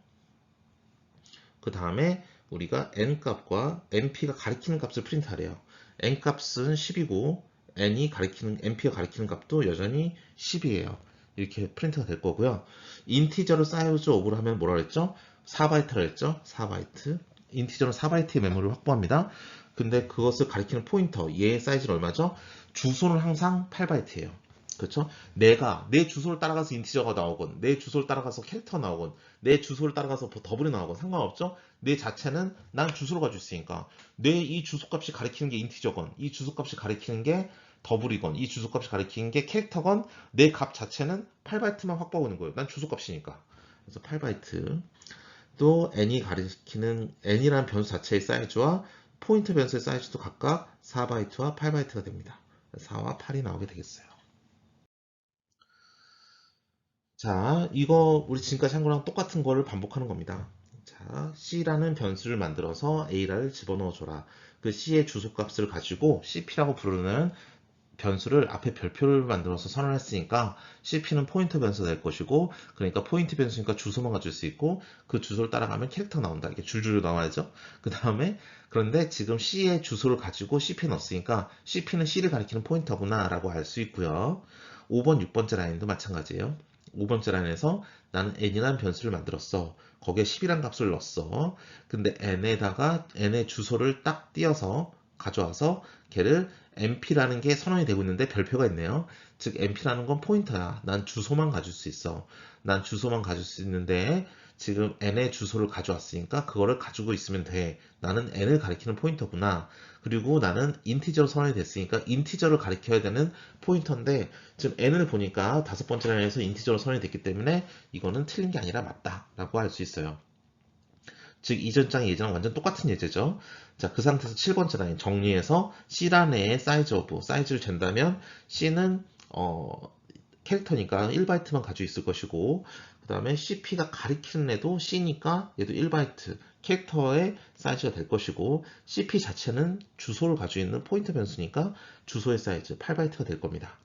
그 다음에 우리가 n값과 np가 가리키는 값을 프린트하래요. n값은 10이고 np가 가리키는 값도 여전히 10이에요. 이렇게 프린트가 될 거고요. 인티저를 사이즈 오브를 하면 뭐라 그랬죠? 4바이트라 했죠? 4바이트. 인티저는 4바이트의 메모리를 확보합니다. 근데 그것을 가리키는 포인터, 얘의 사이즈는 얼마죠? 주소는 항상 8바이트예요. 그렇죠? 내가 내 주소를 따라가서 인티저가 나오건 내 주소를 따라가서 캐릭터가 나오건 내 주소를 따라가서 더블이 나오건 상관없죠? 내 자체는 난 주소를 가지고 있으니까 내 이 주소값이 가리키는 게 인티저건 이 주소값이 가리키는 게 더블이건 이 주소값이 가리키는 게 캐릭터건 내 값 자체는 8바이트만 확보하고 있는 거예요. 난 주소값이니까. 그래서 8바이트. 또 n이 가리키는 n이라는 변수 자체의 사이즈와 포인트 변수의 사이즈도 각각 4바이트와 8바이트가 됩니다. 4와 8이 나오게 되겠어요. 자, 이거 우리 지금까지 한 거랑 똑같은 거를 반복하는 겁니다. 자, C라는 변수를 만들어서 A를 집어넣어 줘라. 그 C의 주소값을 가지고 CP라고 부르는 변수를 앞에 별표를 만들어서 선언했으니까 CP는 포인터 변수가 될 것이고, 그러니까 포인트 변수니까 주소만 가질 수 있고 그 주소를 따라가면 캐릭터가 나온다. 이게 줄줄이 나와야죠. 그 다음에 그런데 지금 C의 주소를 가지고 CP에 넣었으니까 CP는 C를 가리키는 포인터구나 라고 알 수 있고요. 5번, 6번째 라인도 마찬가지예요. 5번째 라인에서 나는 n이라는 변수를 만들었어. 거기에 10이라는 값을 넣었어. 근데 n에다가 n의 주소를 딱 띄어서 가져와서 걔를 np라는 게 선언이 되고 있는데 별표가 있네요. 즉 np라는 건 포인터야. 난 주소만 가질 수 있어. 난 주소만 가질 수 있는데 지금 n의 주소를 가져왔으니까 그거를 가지고 있으면 돼. 나는 n을 가리키는 포인터구나. 그리고 나는 인티저로 선언이 됐으니까 인티저를 가리켜야 되는 포인터인데 지금 n을 보니까 5번째 라인에서 인티저로 선언이 됐기 때문에 이거는 틀린 게 아니라 맞다 라고 할 수 있어요. 즉 이전 장의 예제랑 완전 똑같은 예제죠. 자, 그 상태에서 7번째 라인 정리해서 C란 애의 사이즈 오브 사이즈를 잰다면 C는 캐릭터니까 1바이트만 가지고 있을 것이고 그 다음에 CP가 가리키는 애도 C니까 얘도 1바이트 캐릭터의 사이즈가 될 것이고 CP 자체는 주소를 가지고 있는 포인터 변수니까 주소의 사이즈 8바이트가 될 겁니다.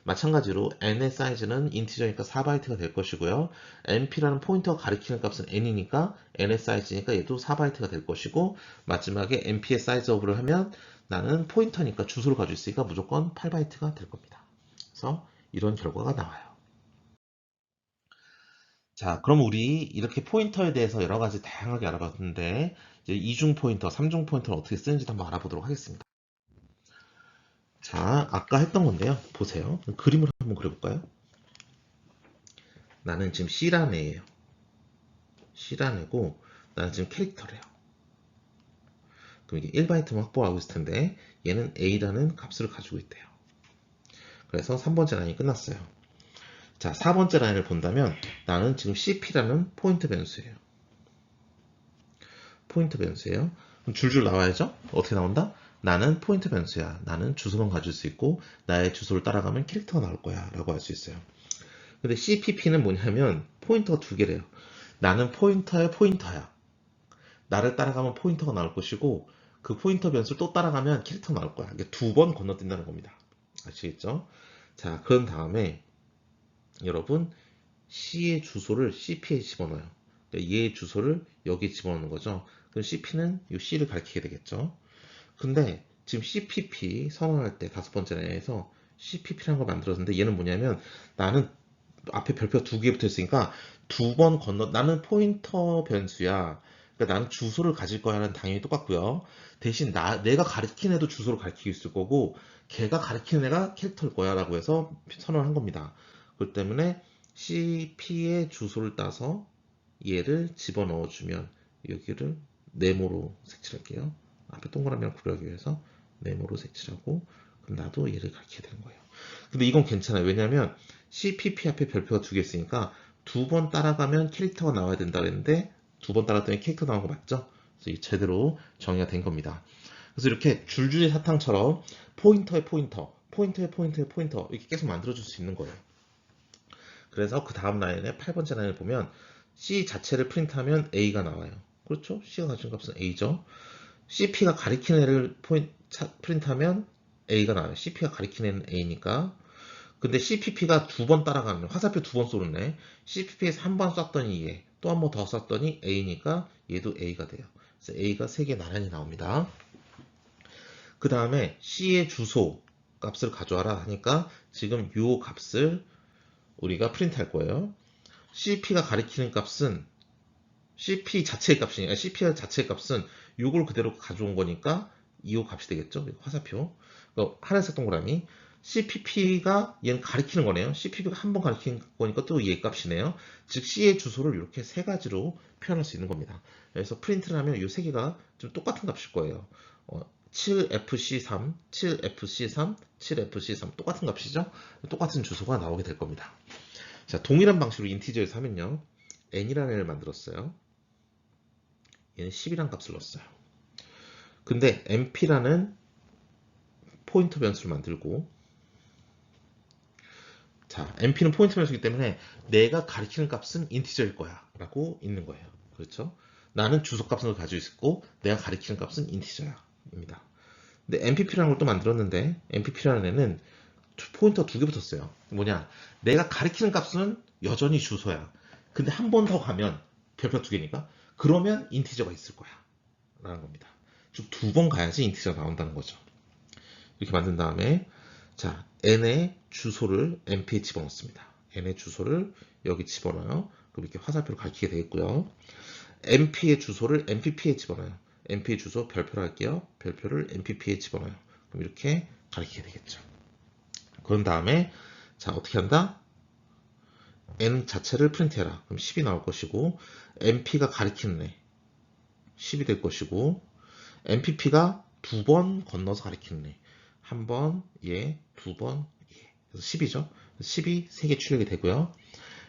마찬가지로 n의 사이즈는 인티저니까 4바이트가 될 것이고요. np라는 포인터가 가리키는 값은 n이니까 n의 사이즈니까 얘도 4바이트가 될 것이고, 마지막에 np의 사이즈 오브를 하면 나는 포인터니까 주소를 가지고 있으니까 무조건 8바이트가 될 겁니다. 그래서 이런 결과가 나와요. 자, 그럼 우리 이렇게 포인터에 대해서 여러 가지 다양하게 알아봤는데, 이제 이중 포인터, 삼중 포인터를 어떻게 쓰는지도 한번 알아보도록 하겠습니다. 자, 아까 했던 건데요. 보세요. 그림을 한번 그려볼까요? 나는 지금 C란 애예요. C란 애고, 나는 지금 캐릭터래요. 그럼 이게 1바이트만 확보하고 있을 텐데, 얘는 A라는 값을 가지고 있대요. 그래서 3번째 라인이 끝났어요. 자, 4번째 라인을 본다면, 나는 지금 CP라는 포인트 변수예요. 포인트 변수예요. 그럼 줄줄 나와야죠? 어떻게 나온다? 나는 포인트 변수야. 나는 주소만 가질 수 있고, 나의 주소를 따라가면 캐릭터가 나올 거야. 라고 할 수 있어요. 근데 CPP는 뭐냐면, 포인터가 두 개래요. 나는 포인터의 포인터야. 나를 따라가면 포인터가 나올 것이고, 그 포인터 변수를 또 따라가면 캐릭터가 나올 거야. 이게 두 번 건너뛴다는 겁니다. 아시겠죠? 자, 그런 다음에, 여러분, C의 주소를 CP에 집어넣어요. 그러니까 얘의 주소를 여기 집어넣는 거죠. 그럼 CP는 이 C를 가리키게 되겠죠. 근데 지금 CPP 선언할 때 다섯 번째 라인에서 CPP라는 걸 만들었는데 얘는 뭐냐면 나는 앞에 별표 두 개 붙어 있으니까 두 번 건너 나는 포인터 변수야. 그러니까 나는 주소를 가질 거야는 당연히 똑같고요. 대신 내가 가리킨 애도 주소를 가리키고 있을 거고 걔가 가리키는 애가 캐릭터일 거야라고 해서 선언한 겁니다. 그렇기 때문에 CP의 주소를 따서 얘를 집어넣어 주면 여기를 네모로 색칠할게요. 앞에 동그라미를 구려하기 위해서 네모로 색칠하고 그럼 나도 얘를 가리키게 되는 거예요. 근데 이건 괜찮아요. 왜냐면 CPP 앞에 별표가 두 개 있으니까 두 번 따라가면 캐릭터가 나와야 된다 그랬는데 두 번 따라갔더니 캐릭터 나온 거 맞죠? 그래서 이게 제대로 정의가 된 겁니다. 그래서 이렇게 줄줄이 사탕처럼 포인터의 포인터, 포인터의 포인터의 포인터 이렇게 계속 만들어줄 수 있는 거예요. 그래서 그 다음 라인에 8번째 라인을 보면 C 자체를 프린트하면 A가 나와요. 그렇죠? C가 가진 값은 A죠. CP가 가리키는 애를 프린트하면 A가 나와요. CP가 가리키는 애는 A니까. 근데 CPP가 두 번 따라가면 화살표 두 번 쏘는데 CPP에서 한 번 쐈더니 얘, 또 한 번 더 쐈더니 A니까 얘도 A가 돼요. 그래서 A가 3개 나란히 나옵니다. 그 다음에 C의 주소 값을 가져와라 하니까 지금 요 값을 우리가 프린트할 거예요. CP가 가리키는 값은 CP 자체의 값이니까 CP 자체의 값은 요걸 그대로 가져온 거니까 이 값이 되겠죠. 화살표. 하늘색 동그라미. CPP가 얘는 가리키는 거네요. CPP가 한 번 가리키는 거니까 또 얘 값이네요. 즉 C의 주소를 이렇게 세 가지로 표현할 수 있는 겁니다. 그래서 프린트를 하면 이 세 개가 좀 똑같은 값일 거예요. 7FC3, 7FC3, 7FC3 똑같은 값이죠. 똑같은 주소가 나오게 될 겁니다. 자, 동일한 방식으로 인티저에서 하면요. n이라는 애를 만들었어요. 얘는 10이란 값을 넣었어요. 근데 np라는 포인터 변수를 만들고 자, np는 포인터 변수이기 때문에 내가 가리키는 값은 인티저일 거야 라고 있는 거예요. 그렇죠? 나는 주소 값을 가지고 있고 내가 가리키는 값은 인티저야 입니다. 근데 npp라는 걸 또 만들었는데 npp라는 애는 포인터 두 개 붙었어요. 뭐냐? 내가 가리키는 값은 여전히 주소야. 근데 한 번 더 가면 별표 두 개니까 그러면 인티저가 있을 거야 라는 겁니다. 즉 두 번 가야지 인티저가 나온다는 거죠. 이렇게 만든 다음에 자 n의 주소를 np에 집어넣습니다. n의 주소를 여기 집어넣어요. 그럼 이렇게 화살표로 가리키게 되겠고요. np의 주소를 npp에 집어넣어요. np의 주소 별표로 할게요. 별표를 npp에 집어넣어요. 그럼 이렇게 가리키게 되겠죠. 그런 다음에 자 어떻게 한다? n 자체를 프린트해라. 그럼 10이 나올 것이고 np가 가리키는 애 10이 될 것이고 npp가 두 번 건너서 가리키는 애 한 번 얘, 두 번 얘. 그래서 10이죠. 10이 3개 출력이 되고요.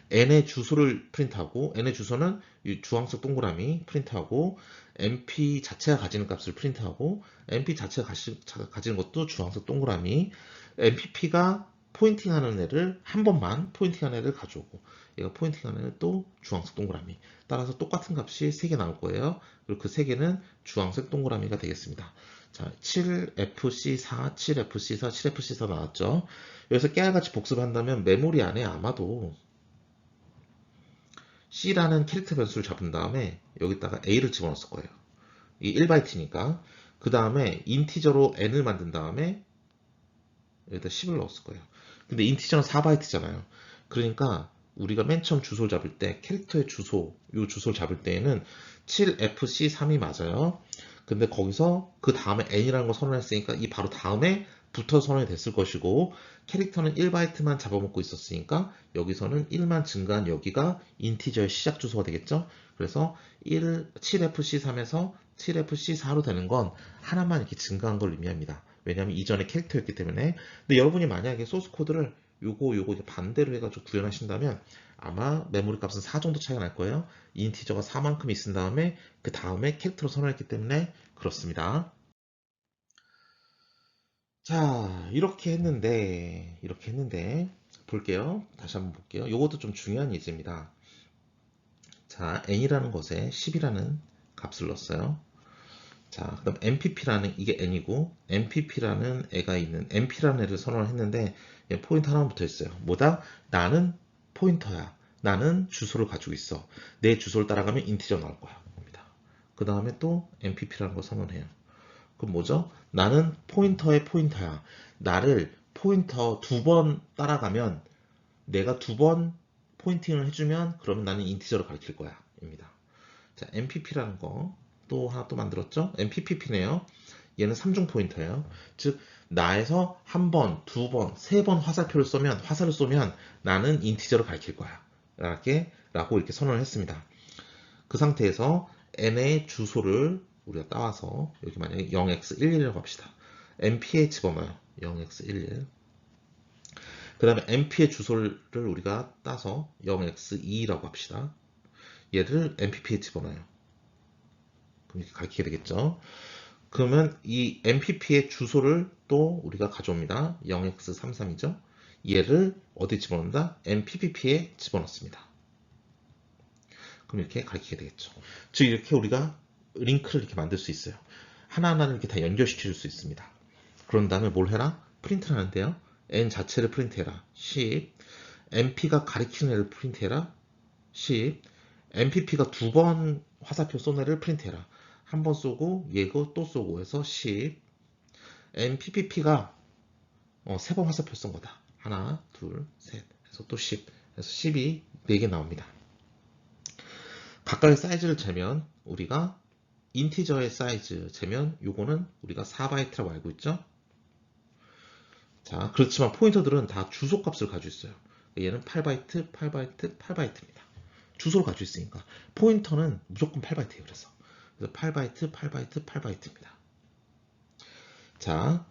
n의 주소를 프린트하고 n의 주소는 이 주황색 동그라미 프린트하고 np 자체가 가지는 값을 프린트하고 np 자체가 가지는 것도 주황색 동그라미 npp가 포인팅하는 애를 한 번만 포인팅하는 애를 가져오고 얘가 포인팅하는 애를 또 주황색 동그라미 따라서 똑같은 값이 3개 나올 거예요. 그리고 그 3개는 주황색 동그라미가 되겠습니다. 자, 7FC4, 7FC4, 7FC4 나왔죠? 여기서 깨알같이 복습한다면 메모리 안에 아마도 C라는 캐릭터 변수를 잡은 다음에 여기다가 A를 집어넣었을 거예요. 이 1바이트니까. 그 다음에 인티저로 N을 만든 다음에 여기다 10을 넣었을 거예요. 근데 인티저는 4바이트잖아요. 그러니까 우리가 맨 처음 주소를 잡을 때 캐릭터의 주소, 이 주소를 잡을 때에는 7FC3이 맞아요. 근데 거기서 그 다음에 N이라는 걸 선언했으니까 이 바로 다음에 붙어 선언이 됐을 것이고 캐릭터는 1바이트만 잡아먹고 있었으니까 여기서는 1만 증가한 여기가 인티저의 시작 주소가 되겠죠. 그래서 7FC3에서 7FC4로 되는 건 하나만 이렇게 증가한 걸 의미합니다. 왜냐하면 이전에 캐릭터였기 때문에. 근데 여러분이 만약에 소스 코드를 요거 반대로 해가지고 구현하신다면 아마 메모리 값은 4 정도 차이가 날 거예요. 인티저가 4만큼 있은 다음에 그 다음에 캐릭터로 선언했기 때문에 그렇습니다. 자, 이렇게 했는데 볼게요. 다시 한번 볼게요. 요것도 좀 중요한 예제입니다. 자, n이라는 것에 10이라는 값을 넣었어요. 자, 그럼 MPP라는 이게 n이고 MPP라는 애가 있는 MP라는 애를 선언을 했는데 포인터 하나만 붙어 있어요. 뭐다? 나는 포인터야. 나는 주소를 가지고 있어. 내 주소를 따라가면 인티저 나올 거야. 그 다음에 또 MPP라는 거 선언해요. 그럼 뭐죠? 나는 포인터의 포인터야. 나를 포인터 2번 따라가면 내가 2번 포인팅을 해주면 그러면 나는 인티저를 가리킬 거야. 입니다. 자, MPP라는 거 또 하나 또 만들었죠? MPPP네요. 얘는 3중 포인터예요. 즉 나에서 한 번, 2번, 3번 화살을 쏘면 나는 인티저를 가리킬 거야. 라고 이렇게 선언을 했습니다. 그 상태에서 n의 주소를 우리가 따와서 여기 만약에 0x11이라고 합시다. mp에 집어넣어요. 0x11. 그 다음에 mp의 주소를 우리가 따서 0x2라고 합시다. 얘를 mpp에 집어넣어요. 그럼 이렇게 가리키게 되겠죠. 그러면 이 mpp의 주소를 또 우리가 가져옵니다. 0x33이죠. 얘를 어디 집어넣는다? mpp에 집어넣습니다. 그럼 이렇게 가리키게 되겠죠. 즉 이렇게 우리가 링크를 이렇게 만들 수 있어요. 하나하나를 이렇게 다 연결시켜 줄 수 있습니다. 그런 다음에 뭘 해라? 프린트를 하는데요. n 자체를 프린트해라. 10. mp가 가리키는 애를 프린트해라. 10. mpp가 2번 화살표 쏜 애를 프린트해라. 한 번 쏘고 얘고 또 쏘고 해서 10. mpp가 3번 화살표 쏜 거다. 하나, 둘, 셋 해서 또 10. 그래서 10이 4개 나옵니다. 각각의 사이즈를 재면 우리가 인티저의 사이즈 재면 요거는 우리가 4바이트라고 알고 있죠. 자, 그렇지만 포인터들은 다 주소 값을 가지고 있어요. 얘는 8바이트, 8바이트, 8바이트입니다. 주소를 가지고 있으니까 포인터는 무조건 8바이트예요. 그래서 8바이트, 8바이트, 8바이트입니다. 자,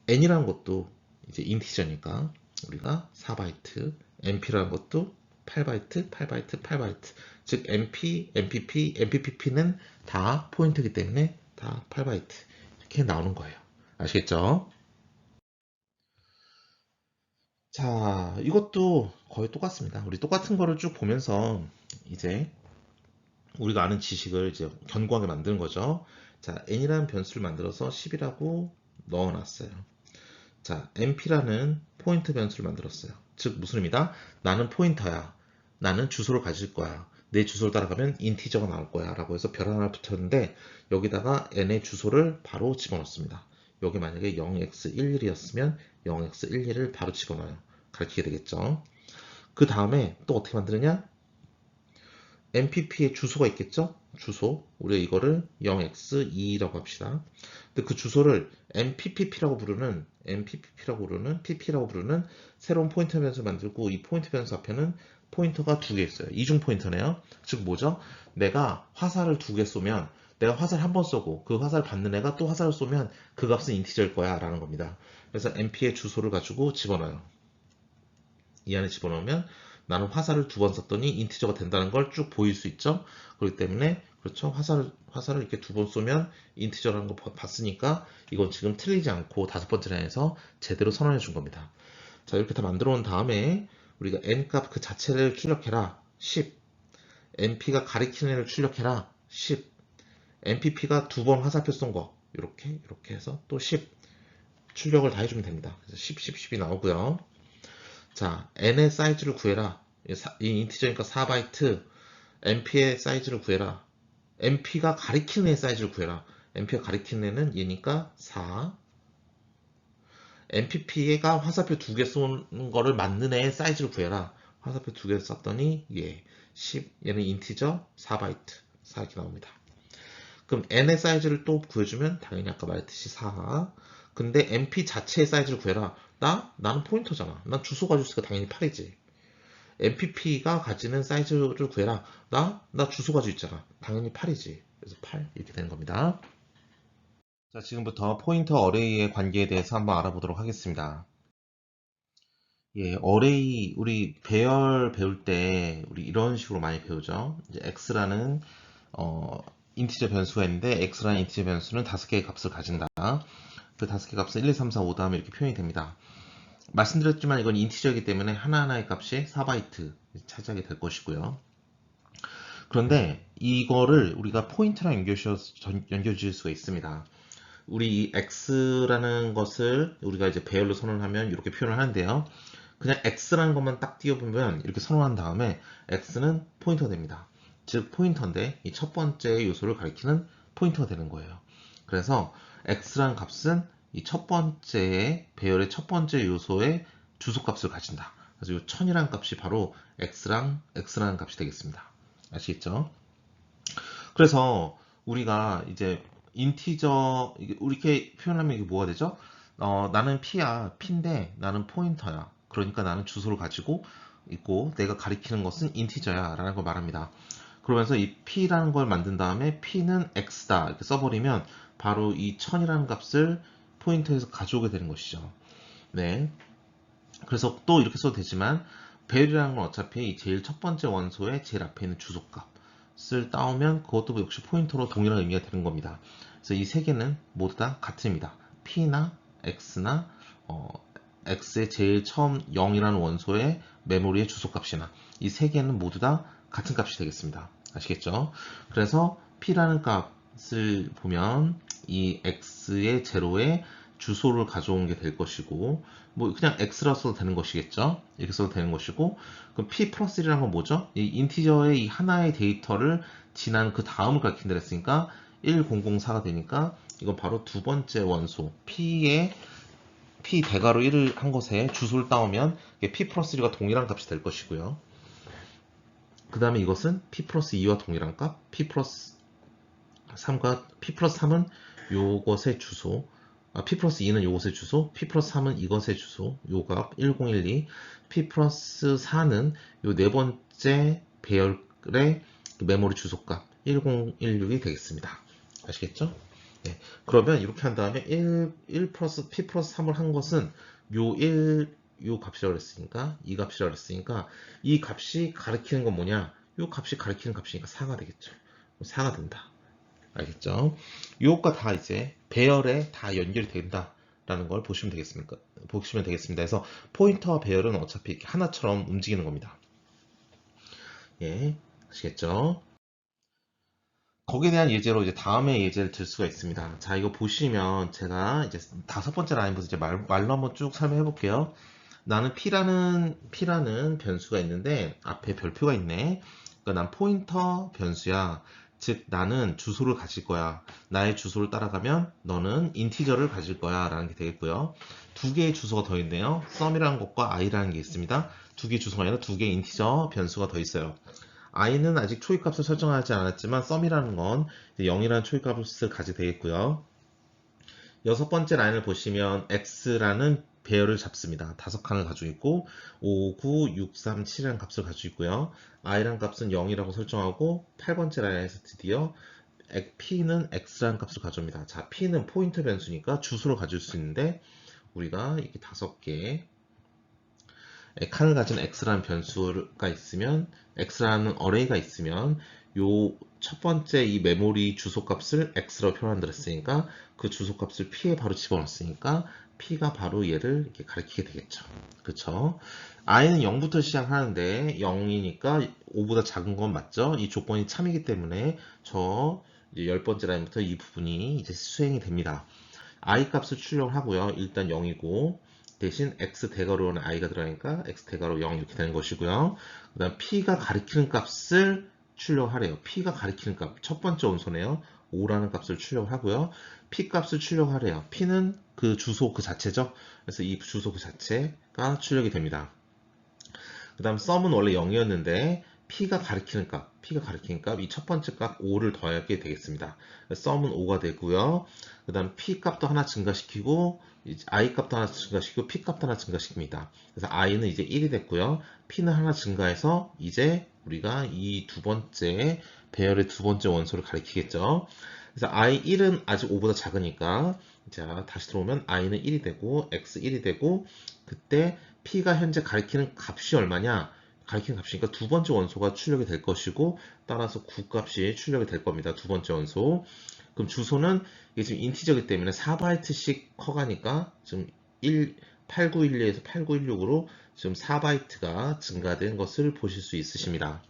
n이라는 것도 이제 인티저니까 우리가 4바이트, mp라는 것도 8바이트, 8바이트, 8바이트. 즉 mp, mpp, mpp는 다 포인트이기 때문에 다 8바이트 이렇게 나오는 거예요. 아시겠죠? 자, 이것도 거의 똑같습니다. 우리 똑같은 거를 쭉 보면서 이제 우리가 아는 지식을 이제 견고하게 만드는 거죠. 자, n이라는 변수를 만들어서 10이라고 넣어놨어요. 자, mp라는 포인트 변수를 만들었어요. 즉 무슨 의미다? 나는 포인터야. 나는 주소를 가질 거야. 내 주소를 따라가면 인티저가 나올 거야. 라고 해서 별 하나 붙였는데 여기다가 n의 주소를 바로 집어넣습니다. 여기 만약에 0x11이었으면 0x11을 바로 집어넣어요. 가르치게 되겠죠. 그 다음에 또 어떻게 만드느냐? MPP의 주소가 있겠죠? 주소. 우리가 이거를 0x2라고 합시다. 근데 그 주소를 MPPP라고 부르는 PP라고 부르는 새로운 포인터 변수를 만들고 이 포인트 변수 앞에는 포인터가 2개 있어요. 이중 포인터네요. 즉 뭐죠? 내가 화살을 2개 쏘면 내가 화살 한 번 쏘고 그 화살을 받는 애가 또 화살을 쏘면 그 값은 인티저일 거야 라는 겁니다. 그래서 MP의 주소를 가지고 집어넣어요. 이 안에 집어넣으면 나는 화살을 2번 썼더니 인티저가 된다는 걸 쭉 보일 수 있죠. 그렇기 때문에 그렇죠. 화살을 이렇게 2번 쏘면 인티저라는 거 봤으니까 이건 지금 틀리지 않고 5번째 라인에서 제대로 선언해 준 겁니다. 자, 이렇게 다 만들어 놓은 다음에 우리가 n 값 그 자체를 출력해라. 10. np가 가리키는 애를 출력해라. 10. npp가 2번 화살표 쏜 거 이렇게 해서 또 10 출력을 다 해주면 됩니다. 그래서 10, 10, 10이 나오고요. 자, n의 사이즈를 구해라. 이 인티저니까 4바이트. mp의 사이즈를 구해라. mp가 가리키는 의 사이즈를 구해라. mp가 가리키는 애는 얘니까 4. mpp가 화살표 2개 쏘는 거를 맞는 애의 사이즈를 구해라. 화살표 2개 썼더니 얘 10. 얘는 인티저 4바이트. 4 이렇게 나옵니다. 그럼 n의 사이즈를 또 구해주면 당연히 아까 말했듯이 4. 근데 mp 자체의 사이즈를 구해라. 나는 포인터잖아. 난 주소 가지고 있으니까 당연히 8이지. MPP가 가지는 사이즈를 구해라. 나 주소 가지고 있잖아. 당연히 8이지. 그래서 8 이렇게 되는 겁니다. 자, 지금부터 포인터 어레이의 관계에 대해서 한번 알아보도록 하겠습니다. 예, 어레이 우리 배열 배울 때 우리 이런 식으로 많이 배우죠. 이제 x라는 인티저 변수가 있는데 x라는 인티저 변수는 5개의 값을 가진다. 그 5개 값은 1, 2, 3, 4, 5 다음에 이렇게 표현이 됩니다. 말씀드렸지만 이건 인티저이기 때문에 하나하나의 값이 4바이트 차지하게 될 것이고요. 그런데 이거를 우리가 포인트랑 연결지을 수가 있습니다. 우리 이 x라는 것을 우리가 이제 배열로 선언하면 이렇게 표현을 하는데요. 그냥 x라는 것만 딱 띄워보면 이렇게 선언한 다음에 x는 포인터가 됩니다. 즉 포인터인데 이 첫 번째 요소를 가리키는 포인터가 되는 거예요. 그래서 x라는 값은 이 첫 번째 배열의 첫 번째 요소의 주소값을 가진다. 그래서 이 1000이라는 값이 바로 x라는 값이 되겠습니다. 아시겠죠? 그래서 우리가 이제 인티저 이렇게 표현하면 이게 뭐가 되죠? 나는 p야. p인데 나는 포인터야. 그러니까 나는 주소를 가지고 있고 내가 가리키는 것은 인티저야 라는 걸 말합니다. 그러면서 이 p라는 걸 만든 다음에 p는 x다 이렇게 써버리면 바로 이 1000이라는 값을 포인터에서 가져오게 되는 것이죠. 네. 그래서 또 이렇게 써도 되지만 배열이라는 건 어차피 제일 첫 번째 원소의 제일 앞에 있는 주소값을 따오면 그것도 역시 포인터로 동일한 의미가 되는 겁니다. 그래서 이 세 개는 모두 다 같습니다. p나 x나 x의 제일 처음 0이라는 원소의 메모리의 주소값이나 이 세 개는 모두 다 같은 값이 되겠습니다. 아시겠죠? 그래서 p라는 값을 보면 이 x의 제로에 주소를 가져온 게 될 것이고 뭐 그냥 x라 써도 되는 것이겠죠. 이렇게 써도 되는 것이고 그럼 p 플러스 1이라는 건 뭐죠? 이 인티저의 이 하나의 데이터를 지난 그 다음을 가리킨다 했으니까 1004가 되니까 이건 바로 두 번째 원소 p의 p 대괄호 1을 한 것에 주소를 따오면 p 플러스 1과 동일한 값이 될 것이고요. 그 다음에 이것은 p 플러스 2와 동일한 값, p 플러스 3은 요것의 주소, p 플러스 2는 요것의 주소, p 플러스 3은 이것의 주소, 요 값 1012, p 플러스 4는 요 네 번째 배열의 메모리 주소값 1016이 되겠습니다. 아시겠죠? 네. 그러면 이렇게 한 다음에 p 플러스 3을 한 것은 요 값이라고 그랬으니까 이 값이라고 그랬으니까 이 값이 가리키는 건 뭐냐? 요 값이 가리키는 값이니까 4가 되겠죠. 4가 된다. 알겠죠? 요것과 다 이제 배열에 다 연결이 된다라는 걸 보시면 되겠습니다. 그래서 포인터와 배열은 어차피 이렇게 하나처럼 움직이는 겁니다. 예, 아시겠죠? 거기에 대한 예제로 이제 다음에 예제를 들 수가 있습니다. 자, 이거 보시면 제가 이제 5번째 라인부터 이제 말로 한번 쭉 설명해 볼게요. 나는 P라는 변수가 있는데 앞에 별표가 있네. 그러니까 난 포인터 변수야. 즉 나는 주소를 가질 거야. 나의 주소를 따라가면 너는 인티저를 가질 거야 라는 게 되겠고요. 두 개의 주소가 더 있네요. sum이라는 것과 i라는 게 있습니다. 두 개의 주소가 아니라 두 개의 인티저 변수가 더 있어요. i는 아직 초이값을 설정하지 않았지만 sum이라는 건 0이라는 초이값을 가지게 되겠고요. 여섯 번째 라인을 보시면 x라는 배열을 잡습니다. 5칸을 가지고 있고 5, 9, 6, 3, 7이라는 값을 가지고 있고요. i라는 값은 0이라고 설정하고 8번째 라인에서 드디어 p는 x라는 값을 가져옵니다. 자, p는 포인터 변수니까 주소를 가질 수 있는데 우리가 이렇게 5개 칸을 가진 x라는 변수가 있으면 x라는 어레이가 있으면 요 첫 번째 이 메모리 주소값을 x라고 표현한다 그 주소값을 p에 바로 집어넣었으니까 p가 바로 얘를 이렇게 가리키게 되겠죠. 그쵸? i는 0부터 시작하는데 0이니까 5보다 작은 건 맞죠? 이 조건이 참이기 때문에 저 이제 10번째 라인부터 이 부분이 이제 수행이 됩니다. i 값을 출력을 하고요. 일단 0이고 대신 x 대괄호는 i가 들어가니까 x 대괄호 0 이렇게 되는 것이고요. 그 다음 p가 가리키는 값을 출력하래요. p가 가리키는 값, 첫 번째 원소네요. 5라는 값을 출력을 하고요. p 값을 출력하래요. p는 그 주소 그 자체죠. 그래서 이 주소 그 자체가 출력이 됩니다. 그 다음 sum은 원래 0이었는데 p가 가리키는 값, 이 첫 번째 값 5를 더하게 되겠습니다. sum은 5가 되고요. 그 다음 p 값도 하나 증가시키고 i 값도 하나 증가시키고 p 값도 하나 증가시킵니다. 그래서 i는 이제 1이 됐고요. p는 하나 증가해서 이제 우리가 이 두 번째 배열의 두 번째 원소를 가리키겠죠. 그래서 i1은 아직 5보다 작으니까 자 다시 들어오면 i는 1이 되고 x 1이 되고 그때 p가 현재 가리키는 값이 얼마냐? 가리키는 값이니까 두 번째 원소가 출력이 될 것이고 따라서 9값이 출력이 될 겁니다. 두 번째 원소. 그럼 주소는 이게 지금 인티저이기 때문에 4바이트씩 커가니까 지금 8912에서 8916으로 지금 4바이트가 증가된 것을 보실 수 있으십니다.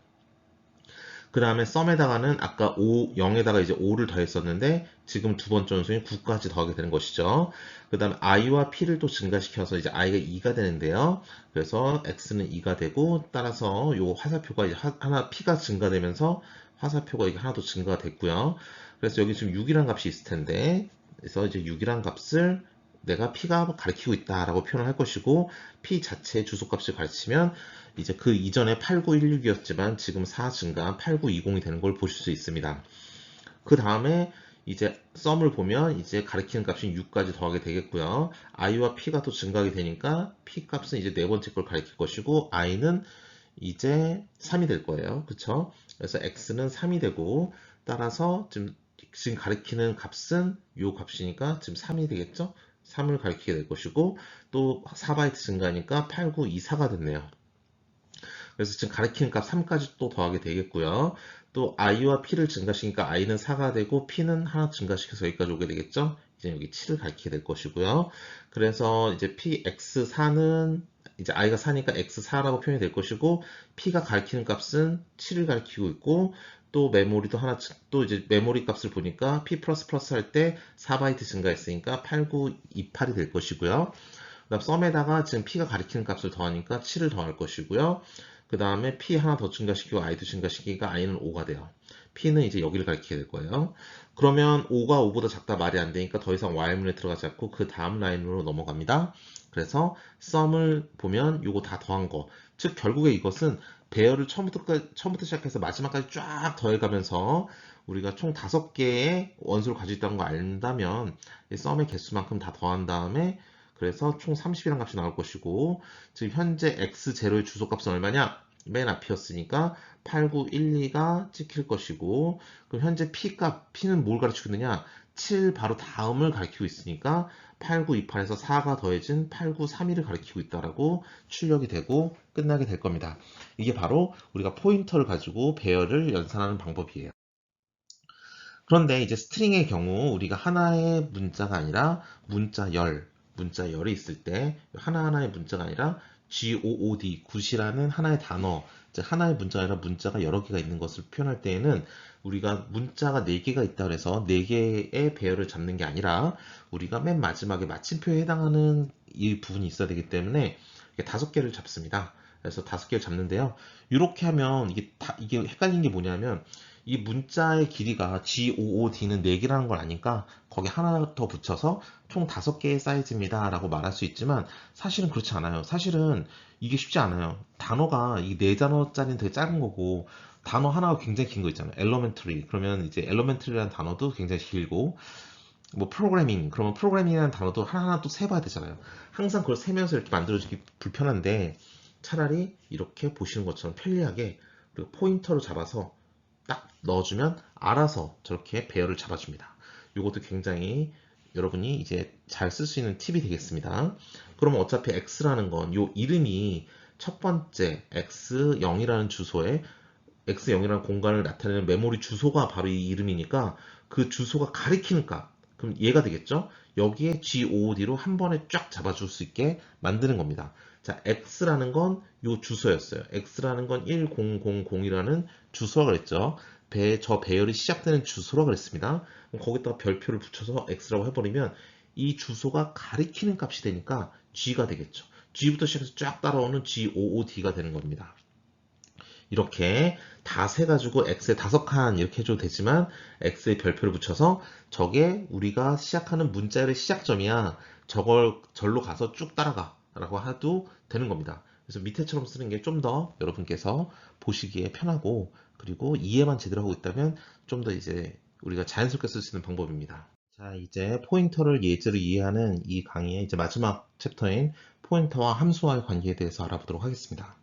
그 다음에 썸에다가는 아까 0에다가 이제 5를 더했었는데 지금 두 번째 원소인 9까지 더하게 되는 것이죠. 그 다음에 i와 p를 또 증가시켜서 이제 i가 2가 되는데요. 그래서 x는 2가 되고 따라서 요 화살표가 이제 하나 p가 증가되면서 화살표가 이게 하나 더 증가가 됐고요. 그래서 여기 지금 6이라는 값이 있을 텐데 그래서 이제 6이라는 값을 내가 p가 가리키고 있다라고 표현을 할 것이고 p 자체의 주소값을 가르치면 이제 그 이전에 8916이었지만 지금 4 증가한 8920이 되는 걸 보실 수 있습니다. 그 다음에 이제 썸을 보면 이제 가리키는 값인 6까지 더하게 되겠고요. i와 p가 또 증가하게 되니까 p 값은 이제 네 번째 걸 가리킬 것이고 i는 이제 3이 될 거예요. 그쵸? 그래서 x는 3이 되고 따라서 지금 가리키는 값은 요 값이니까 지금 3이 되겠죠? 3을 가리키게 될 것이고 또 4바이트 증가하니까 8924가 됐네요. 그래서 지금 가리키는 값 3까지 또 더하게 되겠고요. 또 i와 p를 증가시키니까 i는 4가 되고 p는 하나 증가시켜서 여기까지 오게 되겠죠. 이제 여기 7을 가리키게 될 것이고요. 그래서 이제 px4는 이제 i가 4니까 x4라고 표현이 될 것이고 p가 가리키는 값은 7을 가리키고 있고 또 메모리도 하나 또 이제 메모리 값을 보니까 p++ 할 때 4바이트 증가했으니까 8928이 될 것이고요. 그다음 썸에다가 지금 p가 가리키는 값을 더하니까 7을 더할 것이고요. 그 다음에 p 하나 더 증가시키고 i도 증가시키니까 i는 5가 돼요. p는 이제 여기를 가리키게 될 거예요. 그러면 5가 5보다 작다 말이 안 되니까 더 이상 while문에 들어가지 않고 그 다음 라인으로 넘어갑니다. 그래서 sum을 보면 이거 다 더한 거. 즉 결국에 이것은 배열을 처음부터 시작해서 마지막까지 쫙 더해가면서 우리가 총 5개의 원소를 가지고 있다는 거 안다면 썸의 개수만큼 다 더한 다음에 그래서 총 30이라는 값이 나올 것이고 지금 현재 x0의 주소값은 얼마냐? 맨 앞이었으니까 8912가 찍힐 것이고 그럼 현재 p는 뭘 가르치고 있느냐? 7 바로 다음을 가리키고 있으니까 8928에서 4가 더해진 8932를 가리키고 있다라고 출력이 되고 끝나게 될 겁니다. 이게 바로 우리가 포인터를 가지고 배열을 연산하는 방법이에요. 그런데 이제 스트링의 경우 우리가 하나의 문자가 아니라 문자열이 있을 때 하나하나의 문자가 아니라 GOOD, 굿이라는 하나의 단어, 즉 하나의 문자가 아니라 문자가 여러 개가 있는 것을 표현할 때에는 우리가 문자가 4개가 있다 그래서 4개의 배열을 잡는 게 아니라 우리가 맨 마지막에 마침표에 해당하는 이 부분이 있어야 되기 때문에 5개를 잡습니다. 그래서 5개를 잡는데요. 이렇게 하면 이게 헷갈린 게 뭐냐면 이 문자의 길이가 GOOD는 4개라는 걸 아니까 거기 하나 더 붙여서 총 5개의 사이즈입니다 라고 말할 수 있지만 사실은 그렇지 않아요. 사실은 이게 쉽지 않아요. 단어가 이 4단어짜리는 되게 작은 거고 단어 하나가 굉장히 긴 거 있잖아요. elementary 그러면 이제 elementary라는 단어도 굉장히 길고 뭐 프로그래밍 그러면 프로그래밍이라는 단어도 하나하나 또 세봐야 되잖아요. 항상 그걸 세면서 이렇게 만들어주기 불편한데 차라리 이렇게 보시는 것처럼 편리하게 그리고 포인터로 잡아서 딱 넣어주면 알아서 저렇게 배열을 잡아줍니다. 이것도 굉장히 여러분이 이제 잘 쓸 수 있는 팁이 되겠습니다. 그러면 어차피 x라는 건 요 이름이 첫 번째 x0이라는 주소에 x0이라는 공간을 나타내는 메모리 주소가 바로 이 이름이니까 그 주소가 가리키는 값 그럼 얘가 되겠죠? 여기에 GOD로 한 번에 쫙 잡아줄 수 있게 만드는 겁니다. 자, X라는 건 요 주소였어요. X라는 건 1000이라는 주소가 그랬죠. 저 배열이 시작되는 주소라고 그랬습니다. 그럼 거기다가 별표를 붙여서 x라고 해버리면 이 주소가 가리키는 값이 되니까 g가 되겠죠. g부터 시작해서 쫙 따라오는 g55d가 되는 겁니다. 이렇게 다 세가지고 x에 5칸 이렇게 해줘도 되지만 x에 별표를 붙여서 저게 우리가 시작하는 문자열의 시작점이야. 저걸 절로 가서 쭉 따라가 라고 해도 되는 겁니다. 그래서 밑에처럼 쓰는 게 좀 더 여러분께서 보시기에 편하고 그리고 이해만 제대로 하고 있다면 좀 더 이제 우리가 자연스럽게 쓸 수 있는 방법입니다. 자, 이제 포인터를 예제로 이해하는 이 강의의 이제 마지막 챕터인 포인터와 함수와의 관계에 대해서 알아보도록 하겠습니다.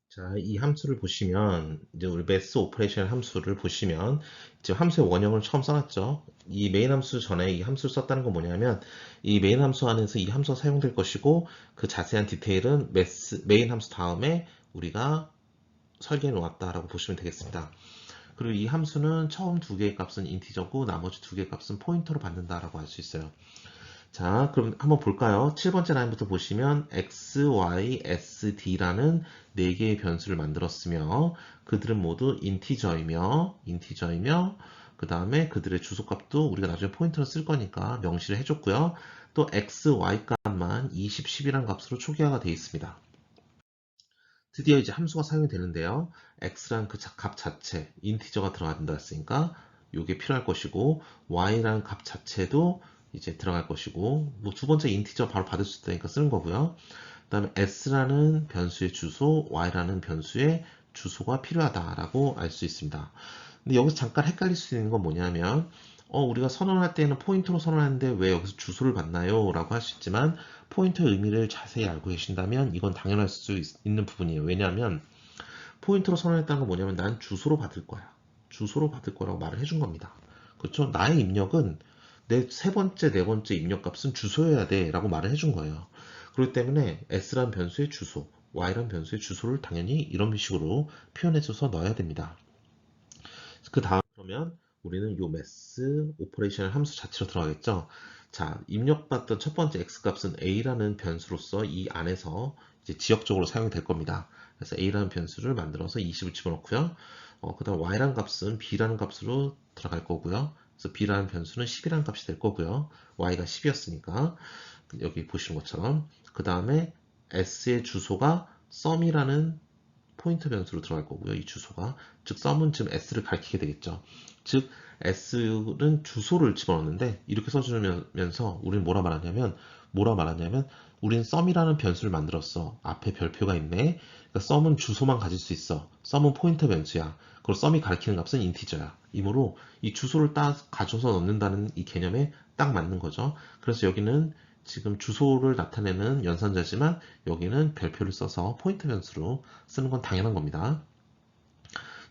자, 이 함수를 보시면, 이제 우리 매스 오퍼레이션 함수를 보시면, 지금 함수의 원형을 처음 써놨죠. 이 메인 함수 전에 이 함수를 썼다는 건 뭐냐면, 이 메인 함수 안에서 이 함수가 사용될 것이고, 그 자세한 디테일은 메인 함수 다음에 우리가 설계해 놓았다라고 보시면 되겠습니다. 그리고 이 함수는 처음 두 개의 값은 인티저고, 나머지 두 개의 값은 포인터로 받는다라고 할 수 있어요. 자, 그럼 한번 볼까요? 7번째 라인부터 보시면 x, y, s, d라는 4개의 변수를 만들었으며 그들은 모두 인티저이며 그 다음에 그들의 주소값도 우리가 나중에 포인터로 쓸 거니까 명시를 해줬고요. 또 x, y 값만 20, 10이라는 값으로 초기화가 되어 있습니다. 드디어 이제 함수가 사용이 되는데요. x라는 그 값 자체, 인티저가 들어가야 된다 했으니까 이게 필요할 것이고 y라는 값 자체도 이제 들어갈 것이고 뭐 두 번째 인티저 바로 받을 수 있다니까 쓰는 거고요. 그 다음에 s라는 변수의 주소, y라는 변수의 주소가 필요하다라고 알 수 있습니다. 근데 여기서 잠깐 헷갈릴 수 있는 건 뭐냐면 우리가 선언할 때는 포인터로 선언하는데 왜 여기서 주소를 받나요? 라고 할 수 있지만 포인터의 의미를 자세히 알고 계신다면 이건 당연할 수 있는 부분이에요. 왜냐하면 포인터로 선언했다는 건 뭐냐면 난 주소로 받을 거야. 주소로 받을 거라고 말을 해준 겁니다. 그렇죠? 나의 입력은 내 세 번째, 네 번째 입력값은 주소여야 돼 라고 말을 해준 거예요. 그렇기 때문에 s란 변수의 주소, y란 변수의 주소를 당연히 이런 식으로 표현해줘서 넣어야 됩니다. 그 다음 그러면 우리는 요 매스 오퍼레이션 함수 자체로 들어가겠죠. 자, 입력받던 첫 번째 x값은 a라는 변수로서 이 안에서 이제 지역적으로 사용이 될 겁니다. 그래서 a라는 변수를 만들어서 20을 집어넣고요. 그 다음 y라는 값은 b라는 값으로 들어갈 거고요. 그래서 b라는 변수는 10이라는 값이 될 거고요. y가 10이었으니까 여기 보시는 것처럼 그 다음에 s의 주소가 sum이라는 포인터 변수로 들어갈 거고요. 이 주소가. 즉, 썸은 지금 s를 가리키게 되겠죠. 즉, s는 주소를 집어넣는데 이렇게 써주면서 우리는 뭐라 말하냐면 우린 썸이라는 변수를 만들었어. 앞에 별표가 있네. 그러니까 썸은 주소만 가질 수 있어. 썸은 포인터 변수야. 그리고 썸이 가리키는 값은 인티저야. 이므로 이 주소를 딱 가져서 넣는다는 이 개념에 딱 맞는 거죠. 그래서 여기는 지금 주소를 나타내는 연산자지만 여기는 별표를 써서 포인트 변수로 쓰는 건 당연한 겁니다.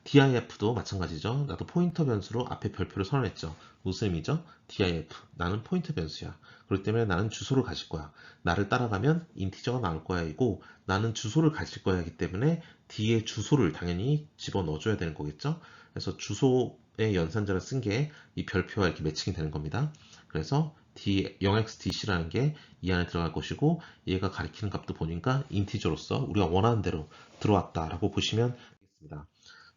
DIF도 마찬가지죠. 나도 포인터 변수로 앞에 별표를 선언했죠. 무슨 의미죠? DIF, 나는 포인터 변수야. 그렇기 때문에 나는 주소를 가질 거야. 나를 따라가면 인티저가 나올 거야 이고 나는 주소를 가질 거야 하기 때문에 D의 주소를 당연히 집어넣어줘야 되는 거겠죠. 그래서 주소의 연산자를 쓴 게 이 별표와 이렇게 매칭이 되는 겁니다. 그래서 D, 0xDC라는 게 이 안에 들어갈 것이고 얘가 가리키는 값도 보니까 인티저로서 우리가 원하는 대로 들어왔다라고 보시면 되겠습니다.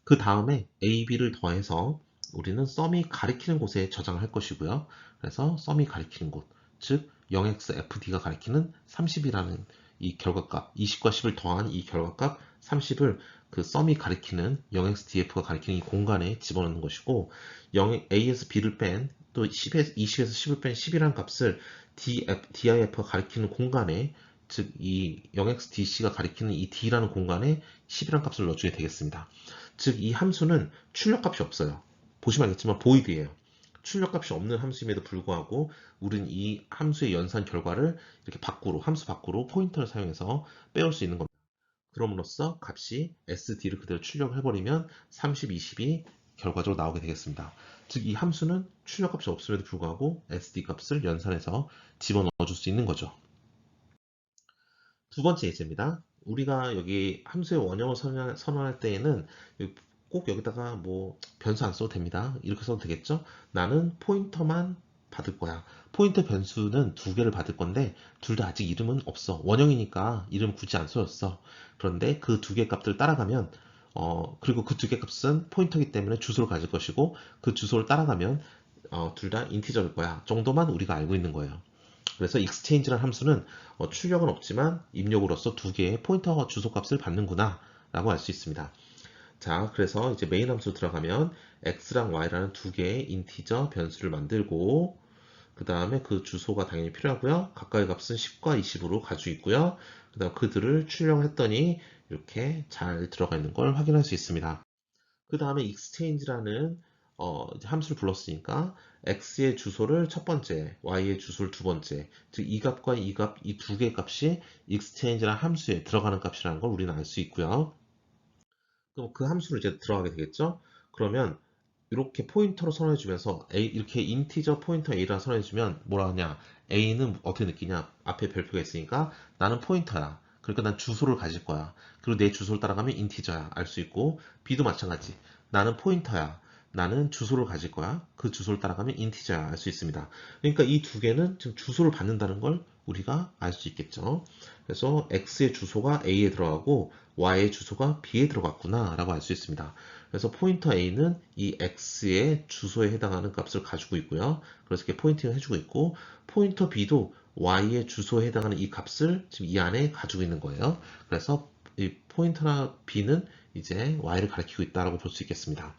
그 다음에 A, B를 더해서 우리는 썸이 가리키는 곳에 저장을 할 것이고요. 그래서 썸이 가리키는 곳, 즉 0xFD가 가리키는 30이라는 이 결과값, 20과 10을 더한 이 결과값 30을 그 썸이 가리키는 0xDF가 가리키는 이 공간에 집어넣는 것이고 A에서 B를 뺀 또 20에서 10을 뺀 10이라는 값을 DIF가 가리키는 공간에 즉 이 0xDC가 가리키는 이 D라는 공간에 10이라는 값을 넣어주게 되겠습니다. 즉 이 함수는 출력값이 없어요. 보시면 알겠지만 보이드예요. 출력값이 없는 함수임에도 불구하고 우리는 이 함수의 연산 결과를 이렇게 함수 밖으로 포인터를 사용해서 빼올 수 있는 겁니다. 그럼으로써 값이 SD를 그대로 출력을 해버리면 30, 20이 결과적으로 나오게 되겠습니다. 즉 이 함수는 출력값이 없음에도 불구하고 SD 값을 연산해서 집어넣어 줄 수 있는 거죠. 두 번째 예제입니다. 우리가 여기 함수의 원형을 선언할 때에는 꼭 여기다가 뭐 변수 안 써도 됩니다. 이렇게 써도 되겠죠? 나는 포인터만 받을 거야. 포인터 변수는 두 개를 받을 건데 둘 다 아직 이름은 없어. 원형이니까 이름 굳이 안 써줬어. 그런데 그 두 개 값들 따라가면 그리고 그 두 개 값은 포인터이기 때문에 주소를 가질 것이고 그 주소를 따라가면 둘 다 인티저일 거야. 정도만 우리가 알고 있는 거예요. 그래서 exchange라는 함수는 출력은 없지만 입력으로서 두 개의 포인터 주소 값을 받는구나 라고 알 수 있습니다. 자, 그래서 이제 메인 함수로 들어가면 x랑 y라는 두 개의 인티저 변수를 만들고 그 다음에 그 주소가 당연히 필요하고요. 각각의 값은 10과 20으로 가지고 있고요. 그 다음 그들을 출력을 했더니 이렇게 잘 들어가 있는 걸 확인할 수 있습니다. 그 다음에 exchange라는 이제 함수를 불렀으니까 x의 주소를 첫 번째, y의 주소를 두 번째, 즉 이 값과 이 값, 이 두 개의 값이 exchange라는 함수에 들어가는 값이라는 걸 우리는 알 수 있고요. 그럼 그 함수를 이제 들어가게 되겠죠? 그러면 이렇게 포인터로 선언해주면서 이렇게 인티저 포인터 A라 선언해주면 뭐라 하냐? A는 어떻게 느끼냐? 앞에 별표가 있으니까 나는 포인터야. 그러니까 난 주소를 가질 거야. 그리고 내 주소를 따라가면 인티저야. 알 수 있고 B도 마찬가지. 나는 포인터야. 나는 주소를 가질 거야. 그 주소를 따라가면 인티저야. 알 수 있습니다. 그러니까 이 두 개는 지금 주소를 받는다는 걸 우리가 알 수 있겠죠. 그래서 X의 주소가 A에 들어가고 Y의 주소가 B에 들어갔구나 라고 알 수 있습니다. 그래서 포인터 A는 이 X의 주소에 해당하는 값을 가지고 있고요. 그래서 이렇게 포인팅을 해주고 있고 포인터 B도 Y의 주소에 해당하는 이 값을 지금 이 안에 가지고 있는 거예요. 그래서 이 포인터나 B는 이제 Y를 가리키고 있다라고 볼 수 있겠습니다.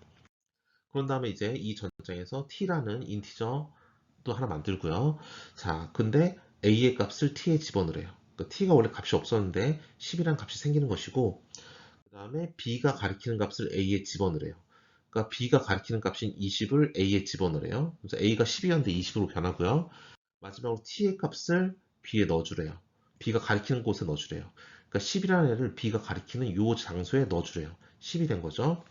그런 다음에 이제 이 전장에서 T라는 인티저도 하나 만들고요. 자, 근데 A의 값을 T에 집어넣으래요. 그러니까 T가 원래 값이 없었는데 10이라는 값이 생기는 것이고 그 다음에 B가 가리키는 값을 A에 집어넣으래요. 그러니까 B가 가리키는 값인 20을 A에 집어넣으래요. 그래서 A가 10이었는데 20으로 변하고요. 마지막으로 T의 값을 B에 넣어주래요. B가 가리키는 곳에 넣어주래요. 그러니까 10이라는 애를 B가 가리키는 이 장소에 넣어주래요. 10이 된 거죠.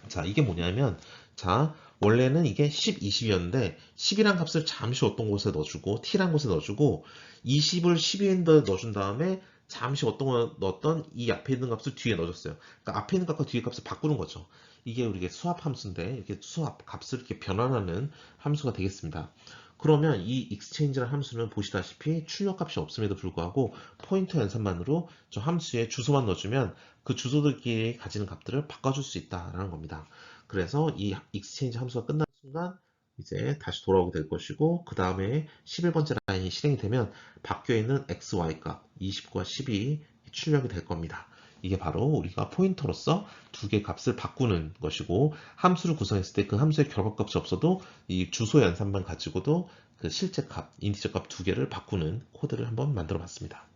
자, 이게 뭐냐면, 자, 원래는 이게 10, 20이었는데, 10이란 값을 잠시 어떤 곳에 넣어주고, t란 곳에 넣어주고, 20을 12에 넣어준 다음에, 잠시 어떤 거 넣었던 이 앞에 있는 값을 뒤에 넣어줬어요. 그러니까 앞에 있는 값과 뒤에 값을 바꾸는 거죠. 이게 우리가 수합 함수인데, 이렇게 수합 값을 이렇게 변환하는 함수가 되겠습니다. 그러면 이 exchange라는 함수는 보시다시피 출력값이 없음에도 불구하고 포인터 연산만으로 저 함수에 주소만 넣어주면 그 주소들끼리 가지는 값들을 바꿔줄 수 있다라는 겁니다. 그래서 이 exchange 함수가 끝나는 순간 이제 다시 돌아오게 될 것이고 그 다음에 11번째 라인이 실행이 되면 바뀌어 있는 x, y 값 20과 10이 출력이 될 겁니다. 이게 바로 우리가 포인터로서 두 개 값을 바꾸는 것이고 함수를 구성했을 때 그 함수의 결과값이 없어도 이 주소 연산만 가지고도 그 실제 값, 인티저 값 두 개를 바꾸는 코드를 한번 만들어 봤습니다.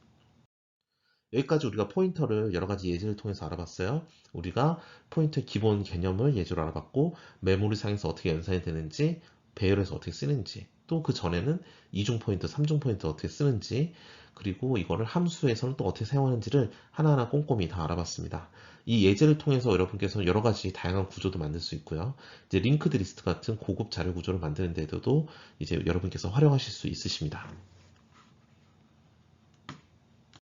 여기까지 우리가 포인터를 여러 가지 예제를 통해서 알아봤어요. 우리가 포인터의 기본 개념을 예제로 알아봤고 메모리상에서 어떻게 연산이 되는지 배열에서 어떻게 쓰는지 또 그 전에는 이중 포인터, 삼중 포인터 어떻게 쓰는지 그리고 이거를 함수에서는 또 어떻게 사용하는지를 하나하나 꼼꼼히 다 알아봤습니다. 이 예제를 통해서 여러분께서는 여러 가지 다양한 구조도 만들 수 있고요. 이제 링크드 리스트 같은 고급 자료 구조를 만드는 데도 이제 여러분께서 활용하실 수 있으십니다.